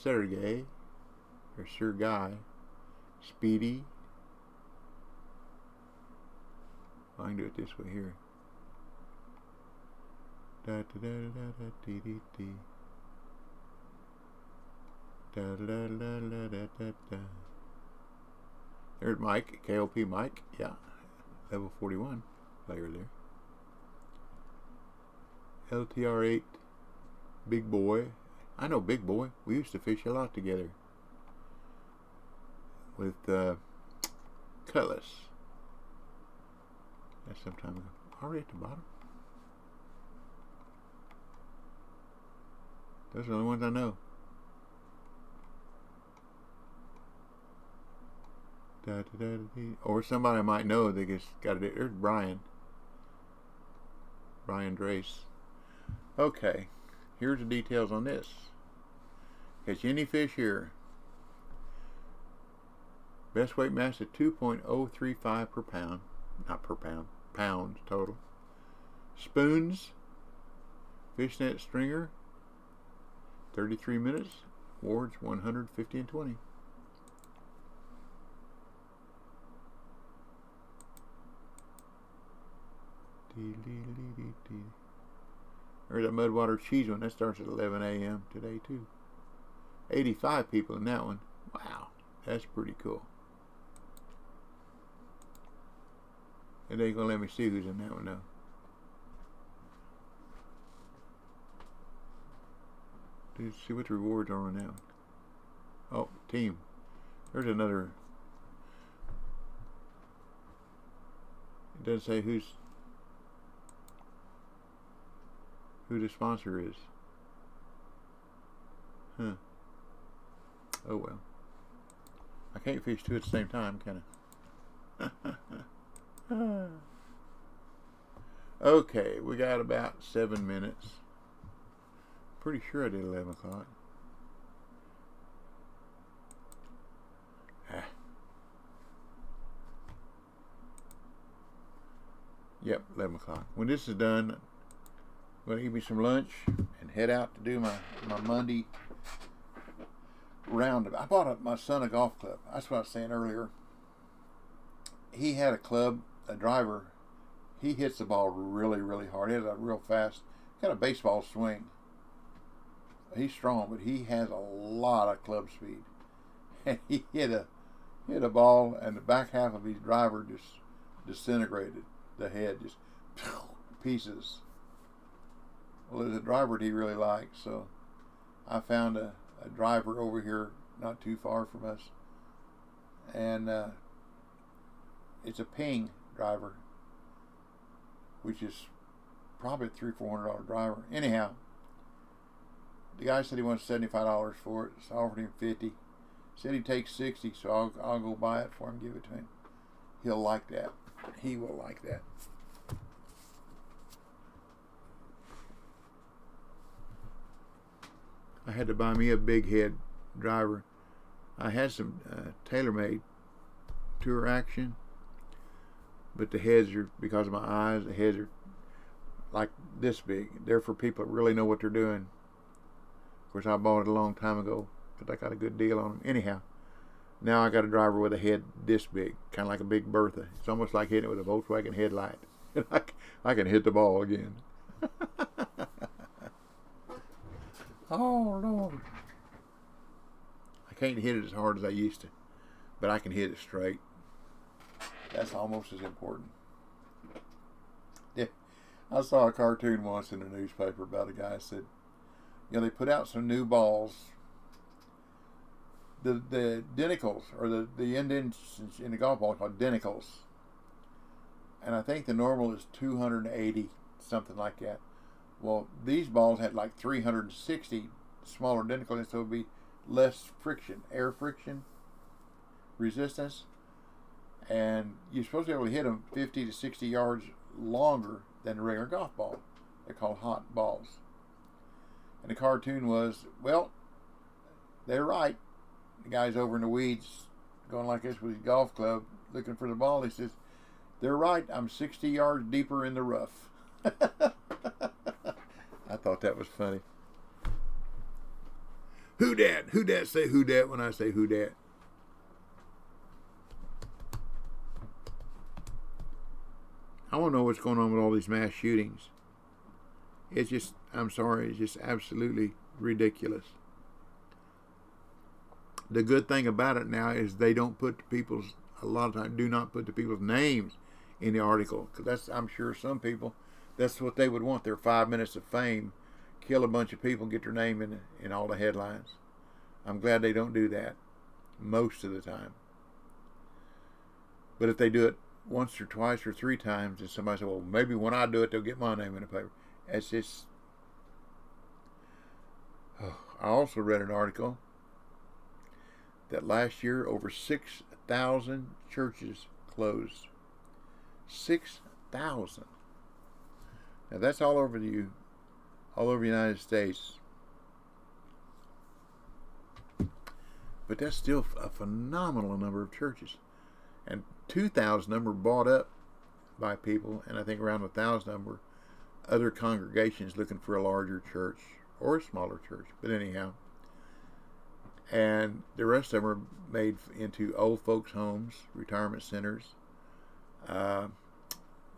Sergey, or Sergey, Speedy. I can do it this way here. There's Mike, KLP Mike, yeah, level 41 player there. LTR8, Big Boy. I know Big Boy. We used to fish a lot together with Cutlass. That's some time ago. Already at the bottom. Those are the only ones I know. Or somebody I might know that gets got it. There's Brian. Brian Drace. Okay, here's the details on this. Catch any fish here. Best weight mass at 2.035 per pound. Not per pound. Pounds total. Spoons. Fishnet stringer. 33 minutes. Wards 150 and 20. There's a Mudwater cheese one. That starts at 11 a.m. today too. 85 people in that one. Wow, that's pretty cool. And they ain't gonna let me see who's in that one though. Let's see what the rewards are on that one. Oh, team. There's another. It doesn't say who the sponsor is. Huh. Oh well. I can't fish two at the same time, can I? Okay, we got about 7 minutes. Pretty sure I did 11 o'clock. Yep, 11 o'clock. When this is done, I'm going to eat me some lunch and head out to do my Monday round. I bought my son a golf club. That's what I was saying earlier. He had a club, a driver. He hits the ball really, really hard. He has a real fast, kind of baseball swing. He's strong, but he has a lot of club speed. And he hit a ball, and the back half of his driver just disintegrated. the head just pieces. Well, there's a driver that he really likes, so I found a driver over here not too far from us, and it's a Ping driver, which is probably a $300-400 driver. Anyhow, the guy said he wants $75 for it, so I offered him $50. Said he'd take $60, so I'll go buy it for him, give it to him. He'll like that. He will like that. I had to buy me a big head driver. I had some tailor-made tour action, but the heads are, because of my eyes, the heads are like this big. They're for people that really know what they're doing. Of course, I bought it a long time ago because I got a good deal on them. Anyhow, now I got a driver with a head this big, kind of like a big Bertha. It's almost like hitting it with a Volkswagen headlight. And I can hit the ball again. Oh, Lord. I can't hit it as hard as I used to, but I can hit it straight. That's almost as important. Yeah, I saw a cartoon once in the newspaper about a guy said, they put out some new balls. The denticles, or the indents in the golf ball are called denticles. And I think the normal is 280, something like that. Well, these balls had like 360 smaller denticles, so it would be less friction, air friction, resistance. And you're supposed to be able to hit them 50 to 60 yards longer than a regular golf ball. They're called hot balls. And the cartoon was, well, they're right. The guy's over in the weeds going like this with his golf club looking for the ball. He says, they're right, I'm 60 yards deeper in the rough. I thought that was funny. Who dat? Who dat say who dat when I say who dat? I want to know what's going on with all these mass shootings. It's just, I'm sorry, it's just absolutely ridiculous. The good thing about it now is they don't put the people's, a lot of times do not put the people's names in the article. Because that's, I'm sure some people, that's what they would want, their 5 minutes of fame. Kill a bunch of people and get their name in all the headlines. I'm glad they don't do that most of the time. But if they do it once or twice or three times, and somebody says, well, maybe when I do it, they'll get my name in the paper. It's just... I also read an article that last year over 6,000 churches closed. 6,000. Now that's all over the United States. But that's still a phenomenal number of churches. And 2,000 of them were bought up by people, and I think around 1,000 of them were other congregations looking for a larger church or a smaller church. But anyhow, and the rest of them are made into old folks' homes, retirement centers,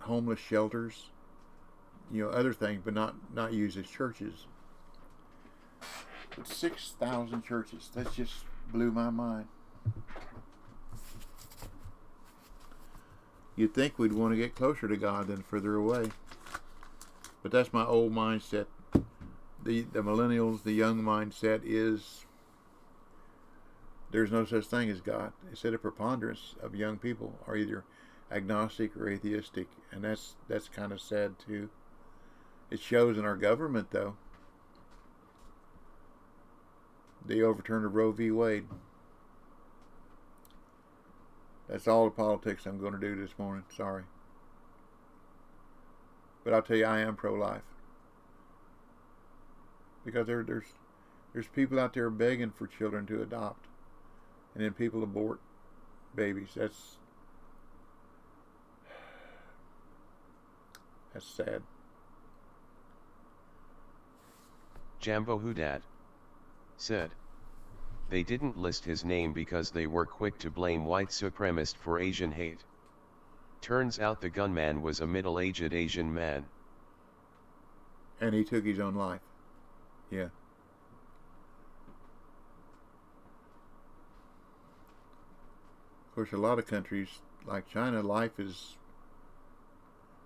homeless shelters, other things, but not used as churches. But 6,000 churches, that just blew my mind. You'd think we'd want to get closer to God than further away. But that's my old mindset. The millennials, the young mindset is there's no such thing as God. It said a preponderance of young people are either agnostic or atheistic, and that's kind of sad too. It shows in our government, though. They overturned Roe v. Wade. That's all the politics I'm going to do this morning. Sorry. But I'll tell you, I am pro-life. Because there's people out there begging for children to adopt. And then people abort babies. That's sad. Jambo Hudat said, they didn't list his name because they were quick to blame white supremacist for Asian hate. Turns out the gunman was a middle-aged Asian man. And he took his own life. Yeah. Of course, a lot of countries, like China, life is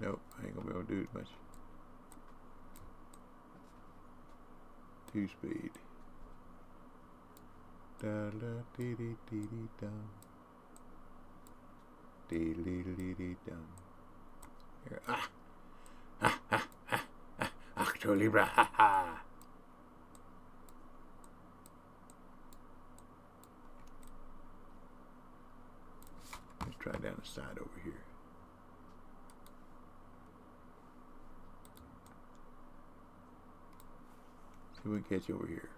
Nope, I ain't gonna be able to do it much. 2-speed. Da da dee dee dee dee dum. Dee dee dee dee dum. Here, Octo Libra, ha ha. Let's try down the side over here. See if we can catch over here.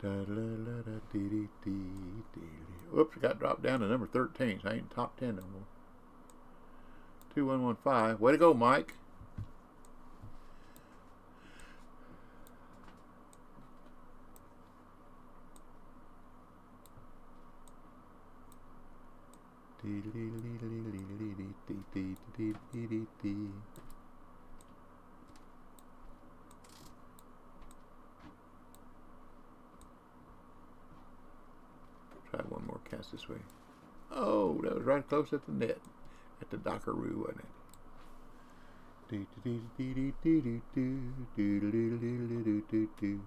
Da da da da dee dee dee dee. Whoops, I got dropped down to number 13, so I ain't top 10 no more. 2115. Way to go, Mike. Dee dee dee dee dee dee dee dee dee dee dee dee. Try one more cast this way. Oh, that was right close at the net. At the dockaroo, wasn't it? Dee dee dee dee dee dee dee dee dee dee dee dee dee dee.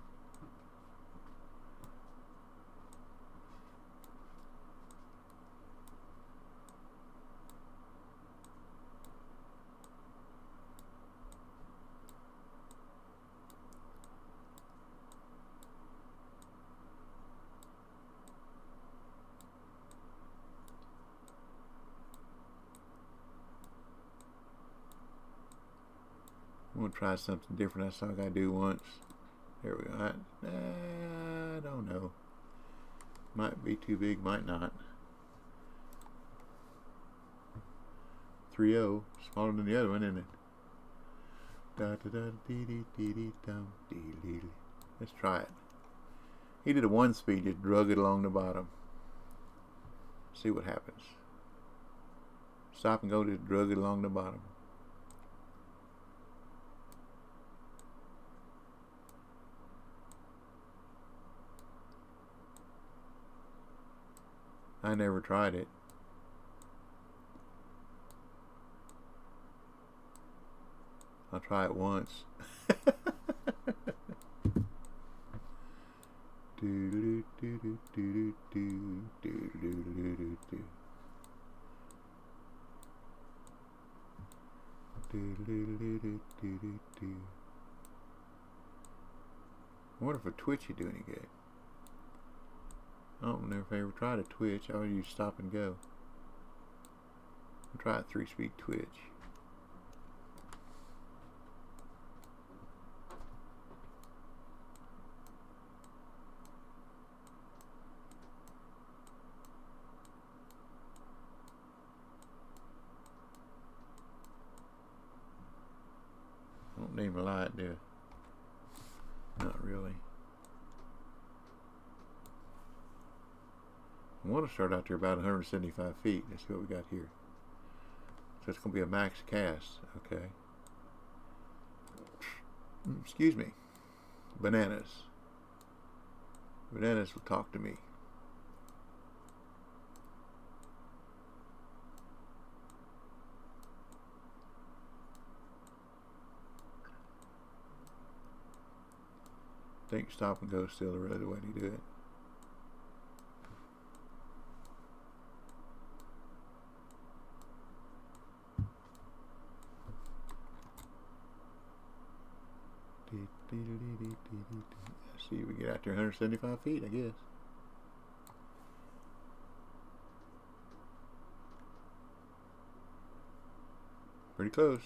I'm gonna try something different. That's all I gotta do once. There we go. I don't know. Might be too big, might not. 3-0, smaller than the other one, isn't it? Da da da dee dee dee dee dum dee dee. Let's try it. He did a 1-speed, just drug it along the bottom. See what happens. Stop and go, just drug it along the bottom. I never tried it. I'll try it once. Do do do do do do do do do do do. Do do do do do do. I wonder if a twitch would do any good. I don't know if I ever tried a twitch. I always use stop and go. I'll try a 3-speed twitch. I don't need my light, do I? Not really. I want to start out there about 175 feet. Let's see what we got here. So it's going to be a max cast. Okay. Excuse me. Bananas. Bananas will talk to me. I think stop and go is still the really way to do it. See, we get out there 175 feet, I guess. Pretty close.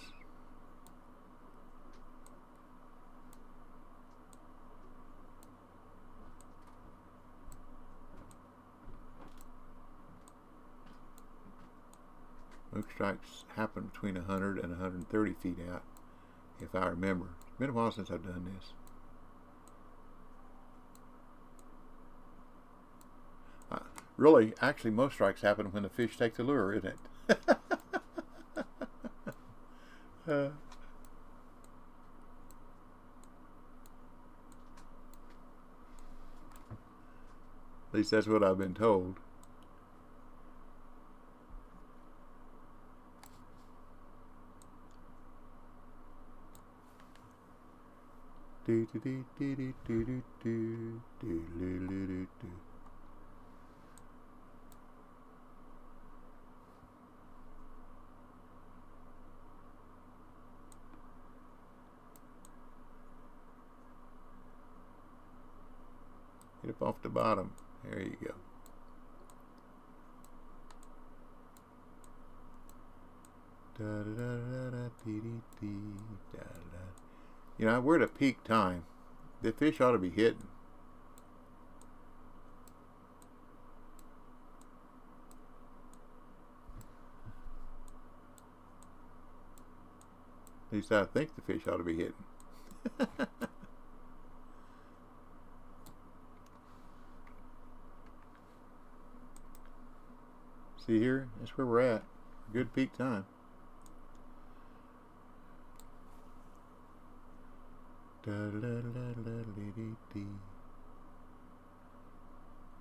Most strikes happen between 100 and 130 feet out, if I remember. It's been a while since I've done this. Really, actually, most strikes happen when the fish take the lure, isn't it? At least that's what I've been told. Do do do do do do do do do do do do. Get up off the bottom. There you go. Da, da, da, da, da, dee, dee, dee, da, da. You know, we're at a peak time. The fish ought to be hitting. At least I think the fish ought to be hitting. See here? That's where we're at. Good peak time. Da da da da da dee dee.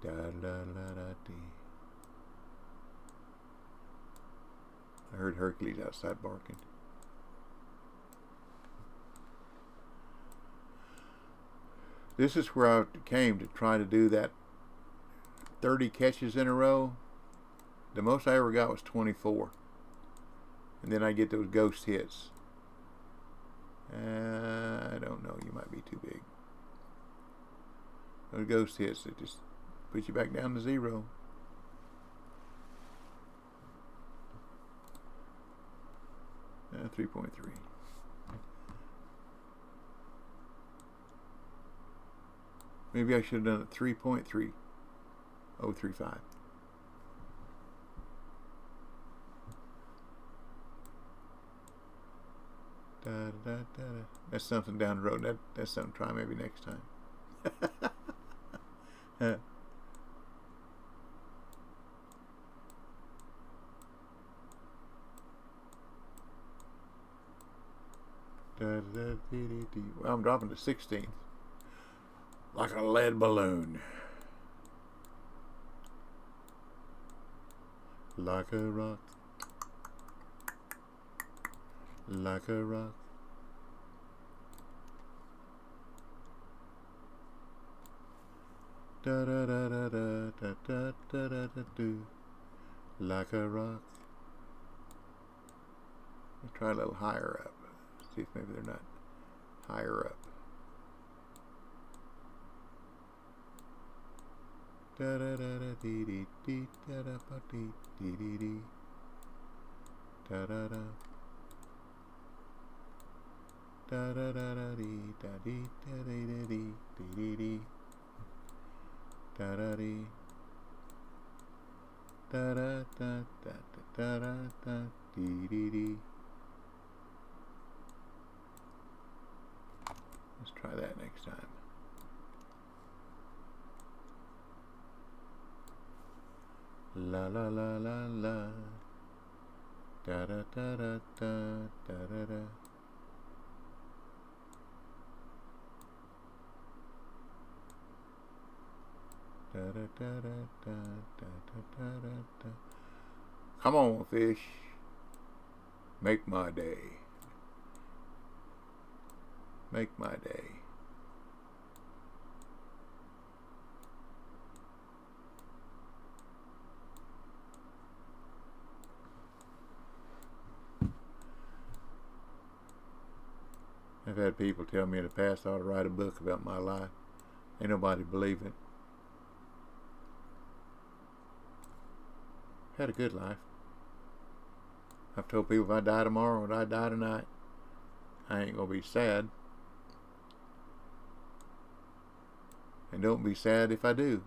Da da da da dee. I heard Hercules outside barking. This is where I came to try to do that 30 catches in a row. The most I ever got was 24. And then I get those ghost hits. I don't know, you might be too big. Those ghost hits that just put you back down to 0. Uh, 3.3. Maybe I should have done it 3.3035. Da, da, da, da. That's something down the road. That's something to try maybe next time. Well, I'm dropping to 16th. Like a lead balloon. Like a rock. Like a rock. Da da da da da da da da da da do. Like a rock. Let's try a little higher up. See if maybe they're not higher up. Da da da da dee dee dee da da ba dee dee dee dee. Da da da. Da da da da dee da dee da dee da dee dee dee dee. Da da dee. Da da da da da da da dee dee dee. Let's try that next time. La la la la la. Da da da da da da da da. Da da da da da da da da da. Come on, fish. Make my day. Make my day. I've had people tell me in the past I ought to write a book about my life. Ain't nobody believe it. Had a good life. I've told people if I die tomorrow or I die tonight, I ain't gonna be sad. And don't be sad if I do.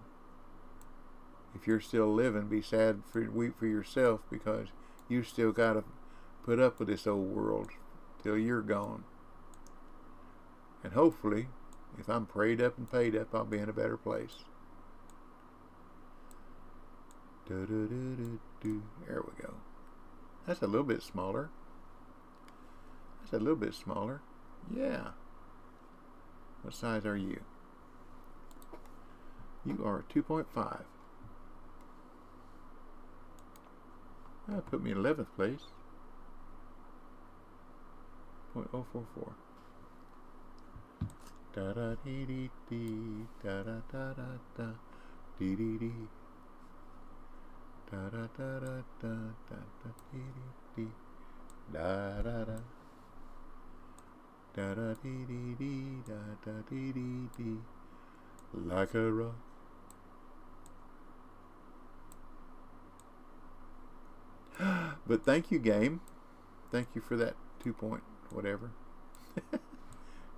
If you're still living, be sad weep for yourself, because you still gotta put up with this old world till you're gone. And hopefully, if I'm prayed up and paid up, I'll be in a better place. There we go. That's a little bit smaller. That's a little bit smaller. Yeah. What size are you? You are 2.5. That put me in 11th place. 0.044. Da da dee dee dee. Da da da da da. Dee dee dee. Da da da da da da da dee dee dee. Da da da. Da da dee dee dee. Da da dee dee dee. Like a rock. But thank you, game. Thank you for that 2 point whatever.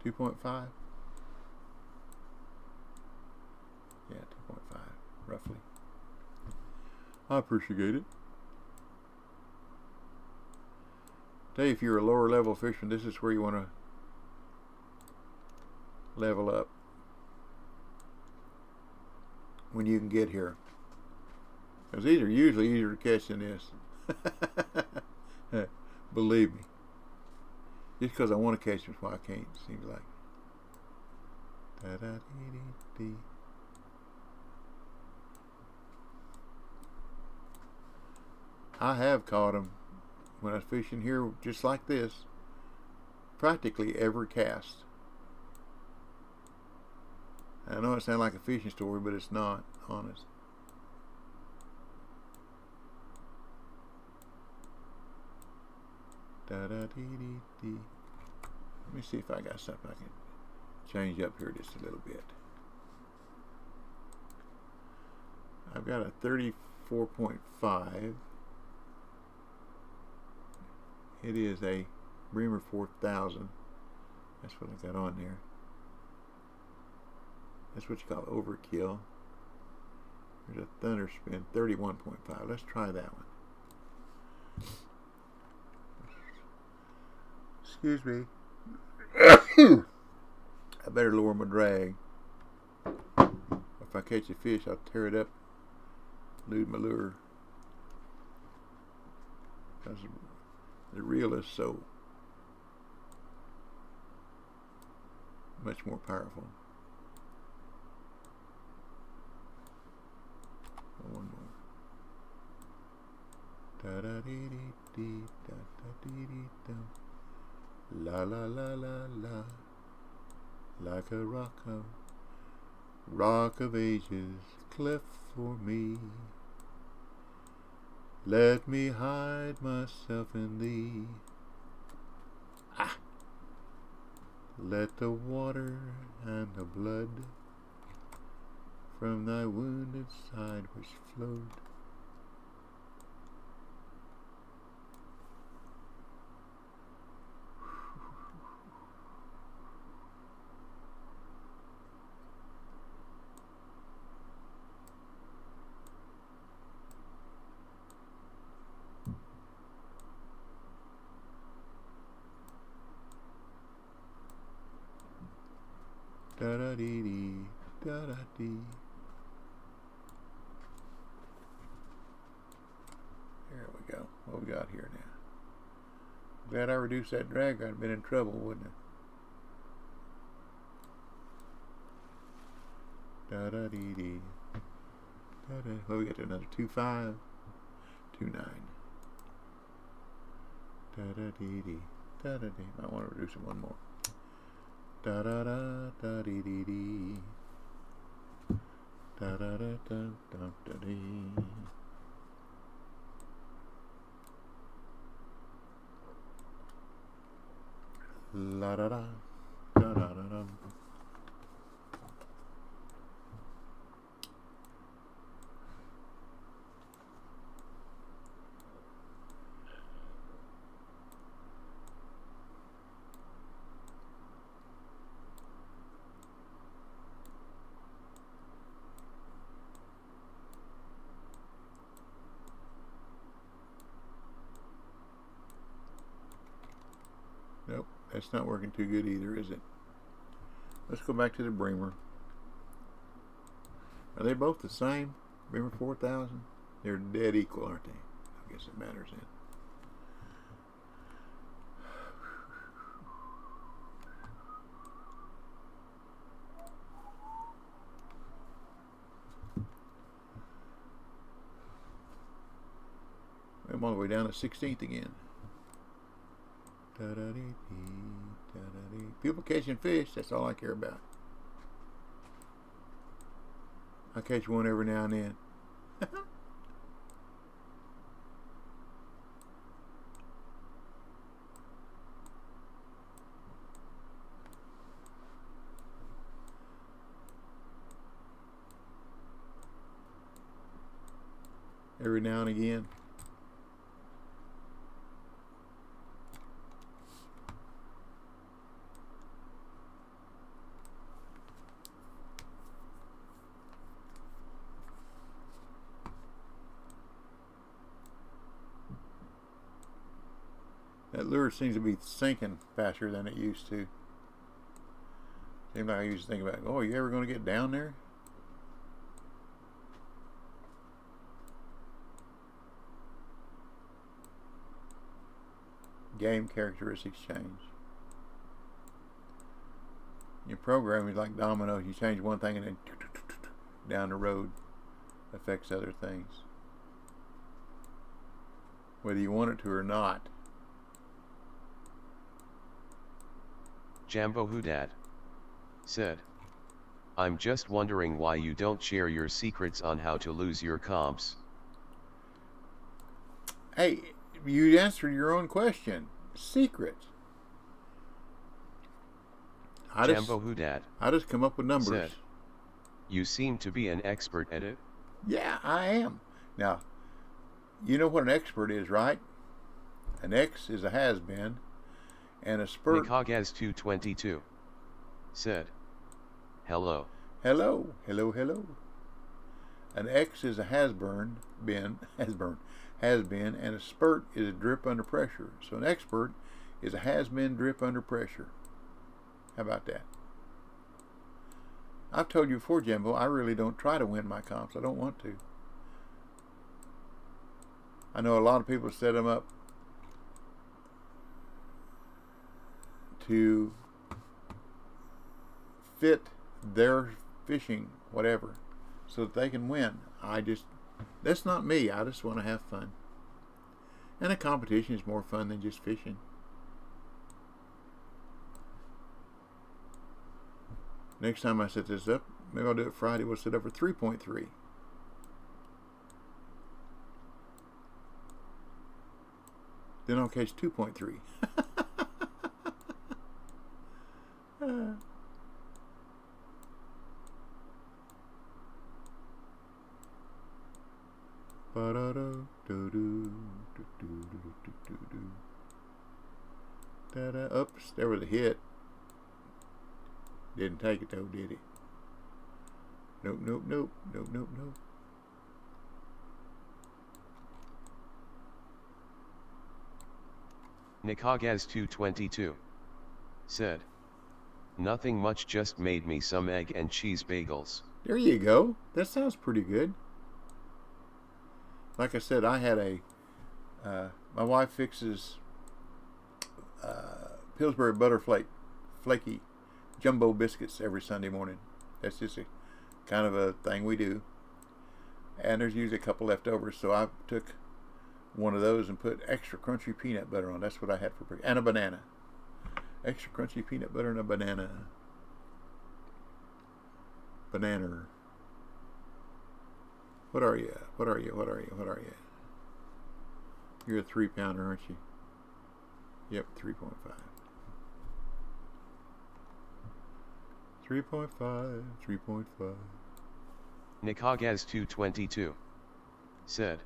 2.5. Yeah, 2.5 roughly. I appreciate it. Tell you, if you're a lower level fisherman, this is where you want to level up when you can get here. Because these are usually easier to catch than this. Believe me. Just because I want to catch them is why I can't, it seems like. Da-da-dee-dee-dee. I have caught them when I was fishing here just like this, practically every cast. I know it sounds like a fishing story, but it's not, honest. Da-da-dee-dee-dee. Let me see if I got something I can change up here just a little bit. I've got a 34.5. It is a Bremer 4000. That's what I got on there. That's what you call overkill. There's a Thunder Spin 31.5. Let's try that one. Excuse me. I better lower my drag. If I catch a fish, I'll tear it up, lose my lure. Because the reel is so much more powerful. One more. Da da dee dee dee, da da dee dee da. La la la la la. Like a rock of ages cleft for me. Let me hide myself in thee. Ah! Let the water and the blood from thy wounded side which flowed. Da da dee dee, da da dee. There we go. What we got here now? Glad I reduced that drag. I'd have been in trouble, wouldn't I? Da da dee dee. Da da. Well, we got another 2.5, 2.9. Da da dee dee, da da dee. I want to reduce it one more. Da da da da dee dee dee. Da da da da da da dee. La da da da da da da. Nope, that's not working too good either, is it? Let's go back to the Bremer. Are they both the same? Bremer 4000? They're dead equal, aren't they? I guess it matters then. I'm all the way down to 16th again. Da da dee dee. People catching fish, that's all I care about. I catch one every now and then. Every now and again. That lure seems to be sinking faster than it used to. Seems like I used to think about, oh, you ever going to get down there? Game characteristics change. Your program is like dominoes. You change one thing and then down the road affects other things. Whether you want it to or not. Jambo Hudad said, I'm just wondering why you don't share your secrets on how to lose your comps. Hey, you answered your own question. Secret. Jambo Hudad I just come up with numbers. Said, you seem to be an expert at it. Yeah, I am. Now, you know what an expert is, right? An X is a has-been, and a spurt... Nikagaz 222 said, hello. Hello, hello, hello. An X is a has-been, and a spurt is a drip under pressure. So an expert is a has-been drip under pressure. How about that? I've told you before, Jimbo, I really don't try to win my comps. I don't want to. I know a lot of people set them up to fit their fishing, whatever, so that they can win. That's not me. I just want to have fun. And a competition is more fun than just fishing. Next time I set this up, maybe I'll do it Friday. We'll set up for 3.3. Then I'll catch 2.3. Oops, there was a hit. Didn't take it though, did it? Nope, nope, nope, nope, nope, nope. Nikagaz 222 said, nothing much, just made me some egg and cheese bagels. There you go. That sounds pretty good. Like I said, I had my wife fixes Pillsbury flaky jumbo biscuits every Sunday morning. That's just a kind of a thing we do. And there's usually a couple left over, so I took one of those and put extra crunchy peanut butter on. That's what I had for breakfast. And a banana. Extra crunchy peanut butter and a banana. Banana. What are you? What are you? What are you? What are you? You're a 3-pounder, aren't you? Yep, 3.5. 3.5, 3.5. Nikagaz 222 said,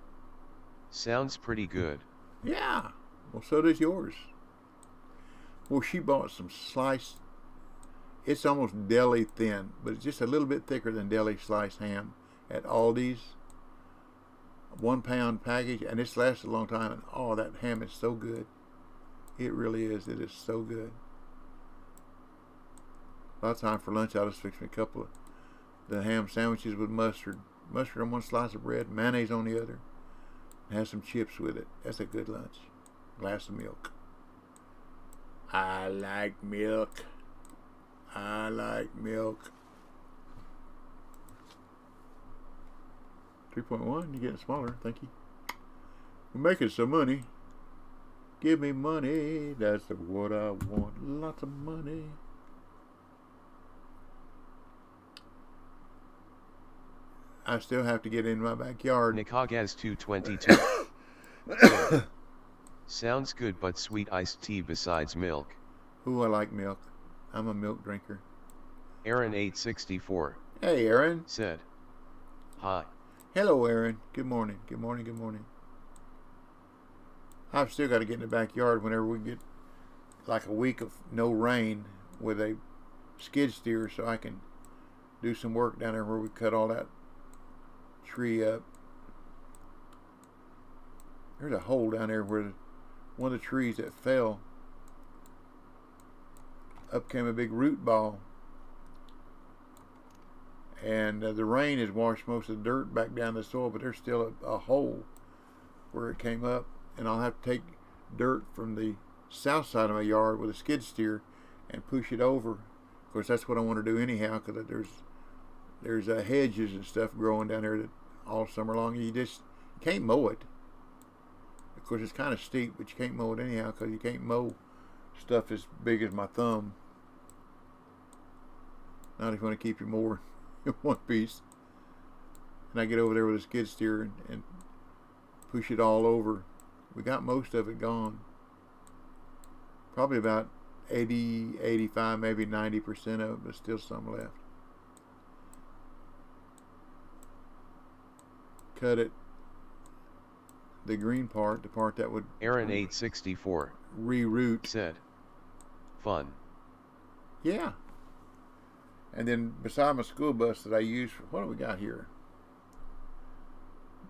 sounds pretty good. Yeah, well, so does yours. Well, she bought some sliced, it's almost deli thin, but it's just a little bit thicker than deli sliced ham at Aldi's. 1 pound package, and it's lasted a long time, and oh, that ham is so good. It really is. It is so good. A lot of time for lunch, I'll just fix me a couple of the ham sandwiches with mustard. Mustard on one slice of bread, mayonnaise on the other, and have some chips with it. That's a good lunch. Glass of milk. I like milk. I like milk. 3.1, you're getting smaller, thank you. We're making some money. Give me money, that's what I want. Lots of money. I still have to get in my backyard. Nikagaz 222 said, sounds good, but sweet iced tea besides milk. Ooh, I like milk. I'm a milk drinker. Aaron 864 Hey, Aaron. said, hi. Hello, Aaron. Good morning. Good morning. Good morning. I've still got to get in the backyard whenever we get like a week of no rain with a skid steer, so I can do some work down there where we cut all that tree up. There's a hole down there where one of the trees that fell, up came a big root ball, and the rain has washed most of the dirt back down the soil, but there's still a hole where it came up, and I'll have to take dirt from the south side of my yard with a skid steer and push it over. Of course, that's what I want to do anyhow, because there's hedges and stuff growing down there that all summer long. You can't mow it. Of course, it's kind of steep, but you can't mow it anyhow, because you can't mow stuff as big as my thumb. Not if you want to keep your mower in one piece. And I get over there with a skid steer and push it all over. We got most of it gone. Probably about 80, 85, maybe 90% of it, but still some left. Cut it. The green part, the part that would Aaron 864 reroot, said, fun. Yeah. And then beside my school bus that I use for, what do we got here?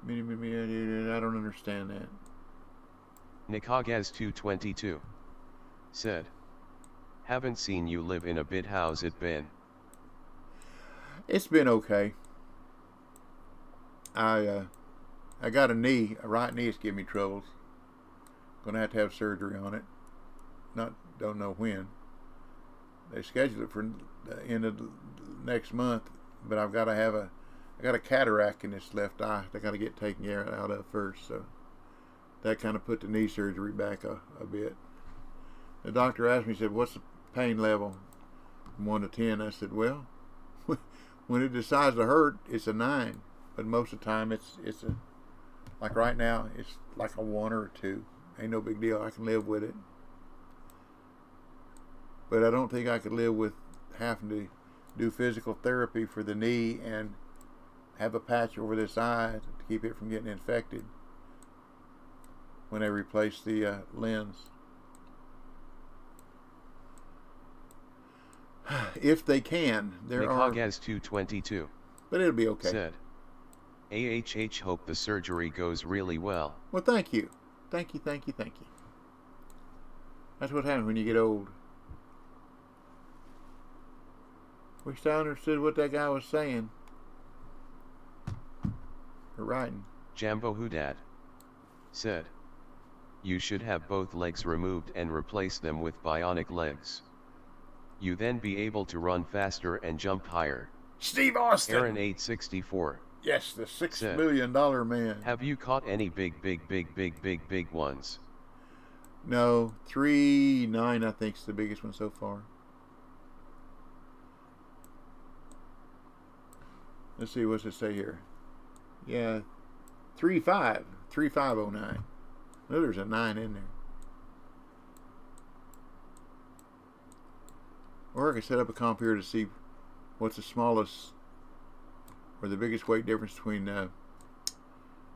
I don't understand that. Nikagaz 222 said, haven't seen you live in a bit, how's it been? It's been okay. I got a right knee is giving me troubles. Gonna have to have surgery on it. Don't know when. They scheduled it for the end of next month, but I got a cataract in this left eye. I got to get taken care of first, so that kind of put the knee surgery back a bit. The doctor asked me, he said, "What's the pain level from 1 to 10?" I said, "Well, when it decides to hurt, it's a 9, but most of the time it's like right now, it's like a 1 or a 2. Ain't no big deal. I can live with it." But I don't think I could live with having to do physical therapy for the knee and have a patch over this eye to keep it from getting infected when they replace the lens. If they can, Nikagaz 222 but it'll be okay. said, AHH, hope the surgery goes really well. Well, thank you. Thank you. That's what happens when you get old. Wish I understood what that guy was saying. Or writing. Jambo Hudad said, you should have both legs removed and replace them with bionic legs. You then be able to run faster and jump higher. Steve Austin! Aaron 864. Yes, the $6 said, million man. Have you caught any big ones? No, 3.9 I think is the biggest one so far. Let's see, what's it say here? Yeah, 3.509. No, there's a 9 in there. Or I could set up a comp here to see what's the smallest or the biggest weight difference between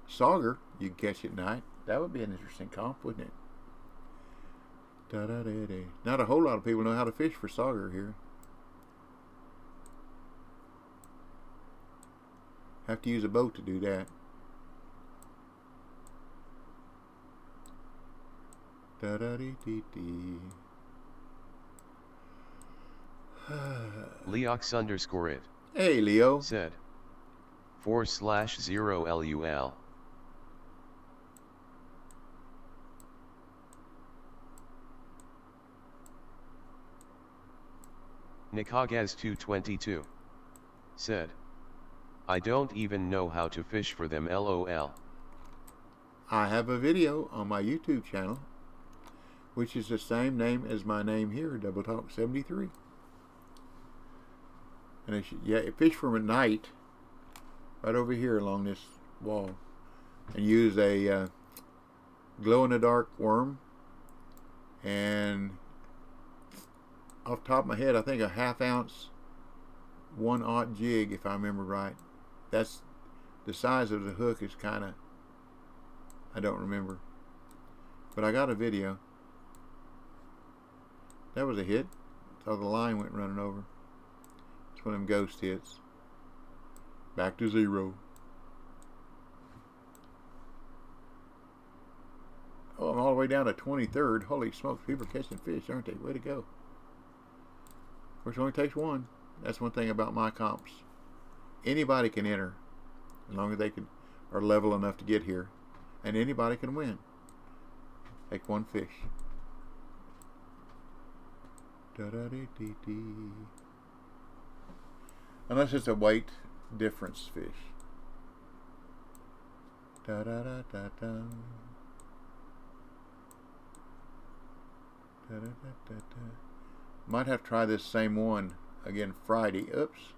sauger you can catch at night. That would be an interesting comp, wouldn't it? Not a whole lot of people know how to fish for sauger here. Have to use a boat to do that. Leox_it. Hey, Leo. Said, 4/0 LUL. Nikagaz 222 said, I don't even know how to fish for them, LOL. I have a video on my YouTube channel which is the same name as my name here, Double Talk 73. And I fish for them at night, right over here along this wall, and use a glow-in-the-dark worm, and off the top of my head, I think a 1/2 ounce 1/0 jig, if I remember right. That's the size of the hook is kind of, I don't remember, but I got a video. That was a hit. So the line went running over. It's one of them ghost hits. Back to 0. Oh, I'm all the way down to 23rd. Holy smokes, people are catching fish, aren't they? Way to go. Of course, it only takes one. That's one thing about my comps. Anybody can enter, as long as they are level enough to get here. And anybody can win. Take one fish. Da-da-dee-dee-dee. Unless it's a weight difference fish. Da-da-da-da-da. Da-da-da-da-da. Might have to try this same one again Friday. Oops.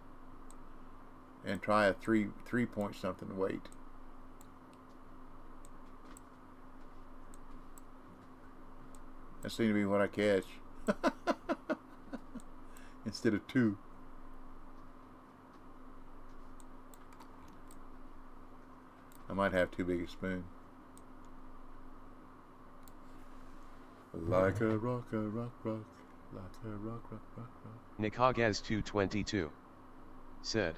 And try a 3-point something weight. That seems to be what I catch. Instead of 2. I might have too big a spoon. Like a rock, like a rock. Nikagaz 222 said,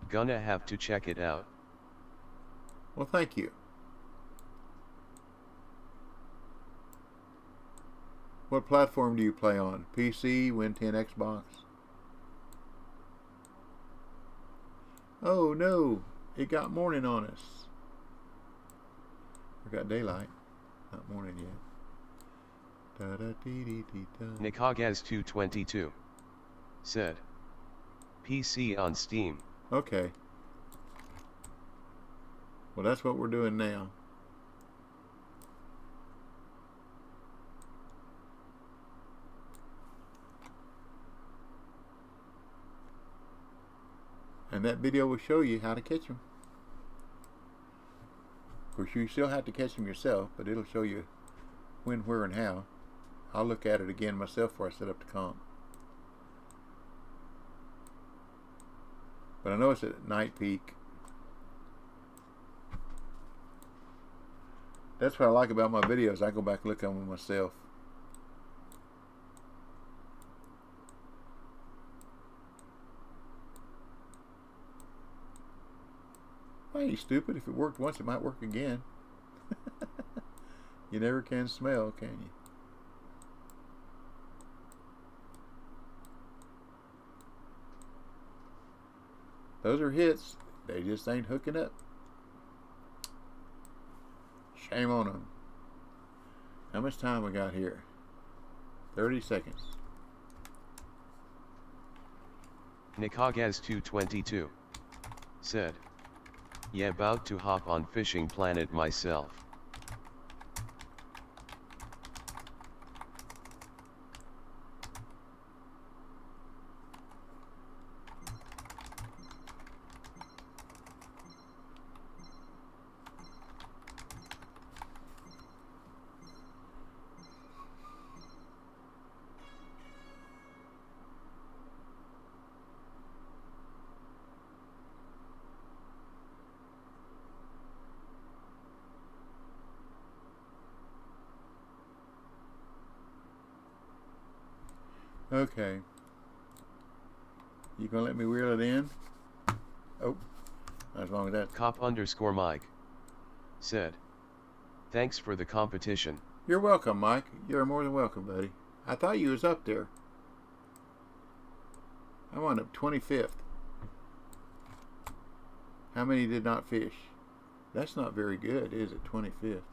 "Gonna have to check it out." Well, thank you. What platform do you play on? PC, Win 10, Xbox? Oh no, it got morning on us. We got daylight, not morning yet. Nikagaz 222 said, "PC on Steam." Okay. Well, that's what we're doing now. And that video will show you how to catch them. Of course, you still have to catch them yourself, but it'll show you when, where, and how. I'll look at it again myself before I set up the comp. But I know it's at night peak. That's what I like about my videos. I go back and look at them myself. Why ain't you stupid? If it worked once, it might work again. You never can smell, can you? Those are hits. They just ain't hooking up. Shame on them. How much time we got here? 30 seconds. Nikagaz 222 said, "Yeah, about to hop on Fishing Planet myself." Okay. You gonna let me reel it in? Oh, as long as that. Cop_Mike said, "Thanks for the competition." You're welcome, Mike. You're more than welcome, buddy. I thought you was up there. I wound up 25th. How many did not fish? That's not very good, is it? 25th.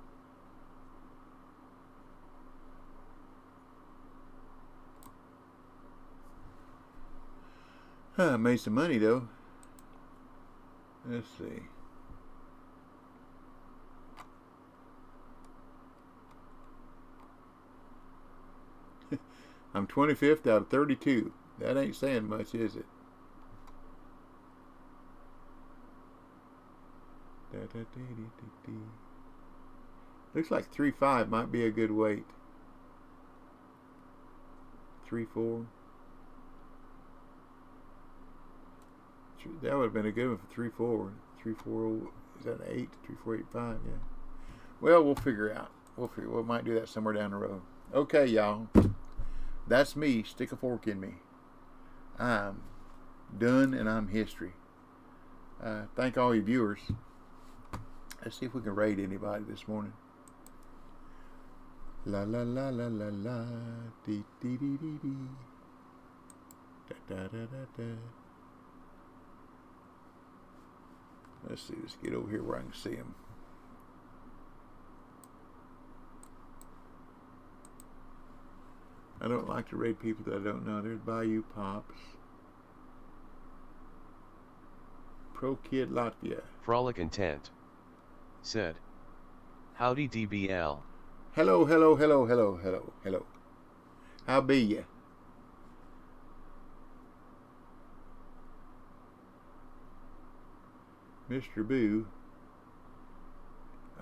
Huh, made some money though. Let's see. I'm 25th out of 32. That ain't saying much, is it? Looks like 3.5 might be a good weight. 3.4. That would have been a good one for 3.4. 3.4. Is that an 8? 3.485. Yeah. Well, we'll figure it out. We might do that somewhere down the road. Okay, y'all. That's me. Stick a fork in me. I'm done, and I'm history. Thank all you viewers. Let's see if we can rate anybody this morning. La la la la la la. Dee dee dee dee dee. Da da da da da. Let's see. Let's get over here where I can see them. I don't like to rate people that I don't know. There's Bayou Pops. Pro Kid Latvia. Frolic Intent said, howdy DBL. Hello, hello, hello, hello, hello, hello. How be ya? Mr. Boo.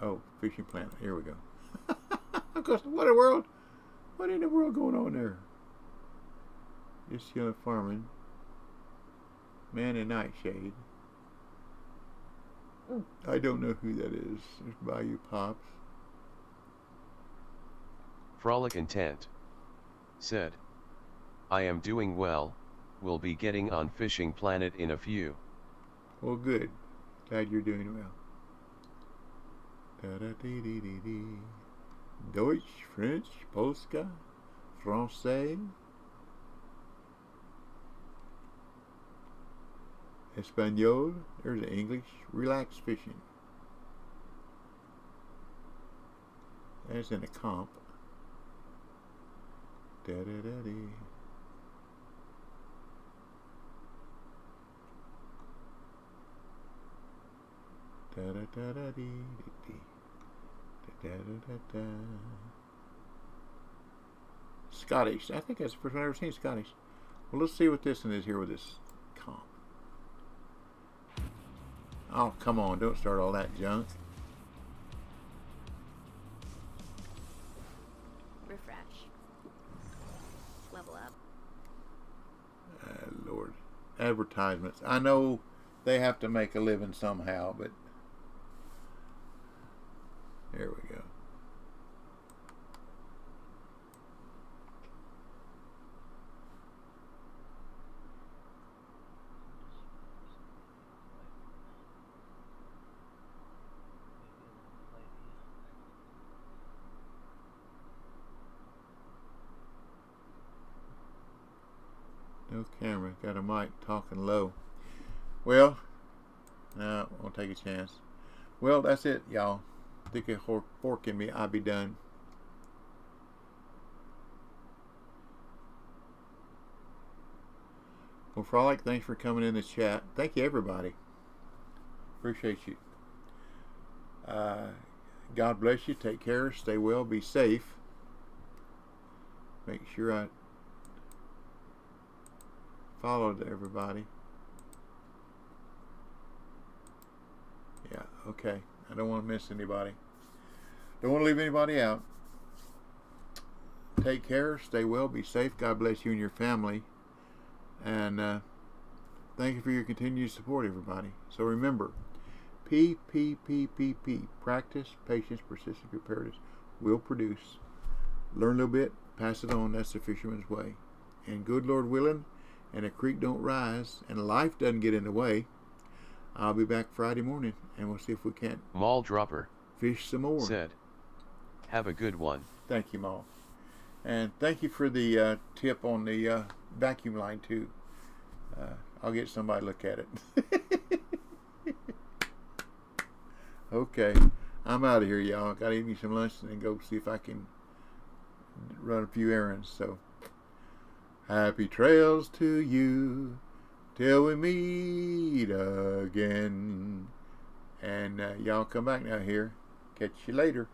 Oh, Fishing Planet. Here we go. What in the world? What in the world going on there? Just farming. Man in Nightshade. I don't know who that is. There's Bayou Pops. Frolic Intent said, I am doing well, we'll be getting on Fishing Planet in a few. Well, good. Glad you're doing well. Da-da-dee-dee-dee-dee. Deutsch, French, Polska, Francais, Espanol. There's the English. Relax fishing. That's in a comp. Da-da-da-dee. Da-da-da-da-dee-dee-dee. Da-da-da-da-da. Scottish. I think that's the first one I've ever seen Scottish. Well, let's see what this one is here with this comp. Oh, come on. Don't start all that junk. Refresh. Level up. Lord. Advertisements. I know they have to make a living somehow, but there we go. No camera. Got a mic talking low. Well, no, won't take a chance. Well, that's it, y'all. Stick a fork in me. I'll be done. Well, Frolic, thanks for coming in the chat. Thank you, everybody. Appreciate you. God bless you. Take care. Stay well. Be safe. Make sure I followed everybody. Yeah, okay. I don't want to miss anybody. Don't want to leave anybody out. Take care. Stay well. Be safe. God bless you and your family. And thank you for your continued support, everybody. So remember, P. Practice, patience, persistence, preparedness will produce. Learn a little bit. Pass it on. That's the fisherman's way. And good Lord willing, and a creek don't rise, and life doesn't get in the way, I'll be back Friday morning, and we'll see if we can't Mall Dropper fish some more. said, have a good one. Thank you, Maul. And thank you for the tip on the vacuum line, too. I'll get somebody to look at it. Okay. I'm out of here, y'all. Got to eat me some lunch and then go see if I can run a few errands. So, happy trails to you till we meet again. And y'all come back now here. Catch you later.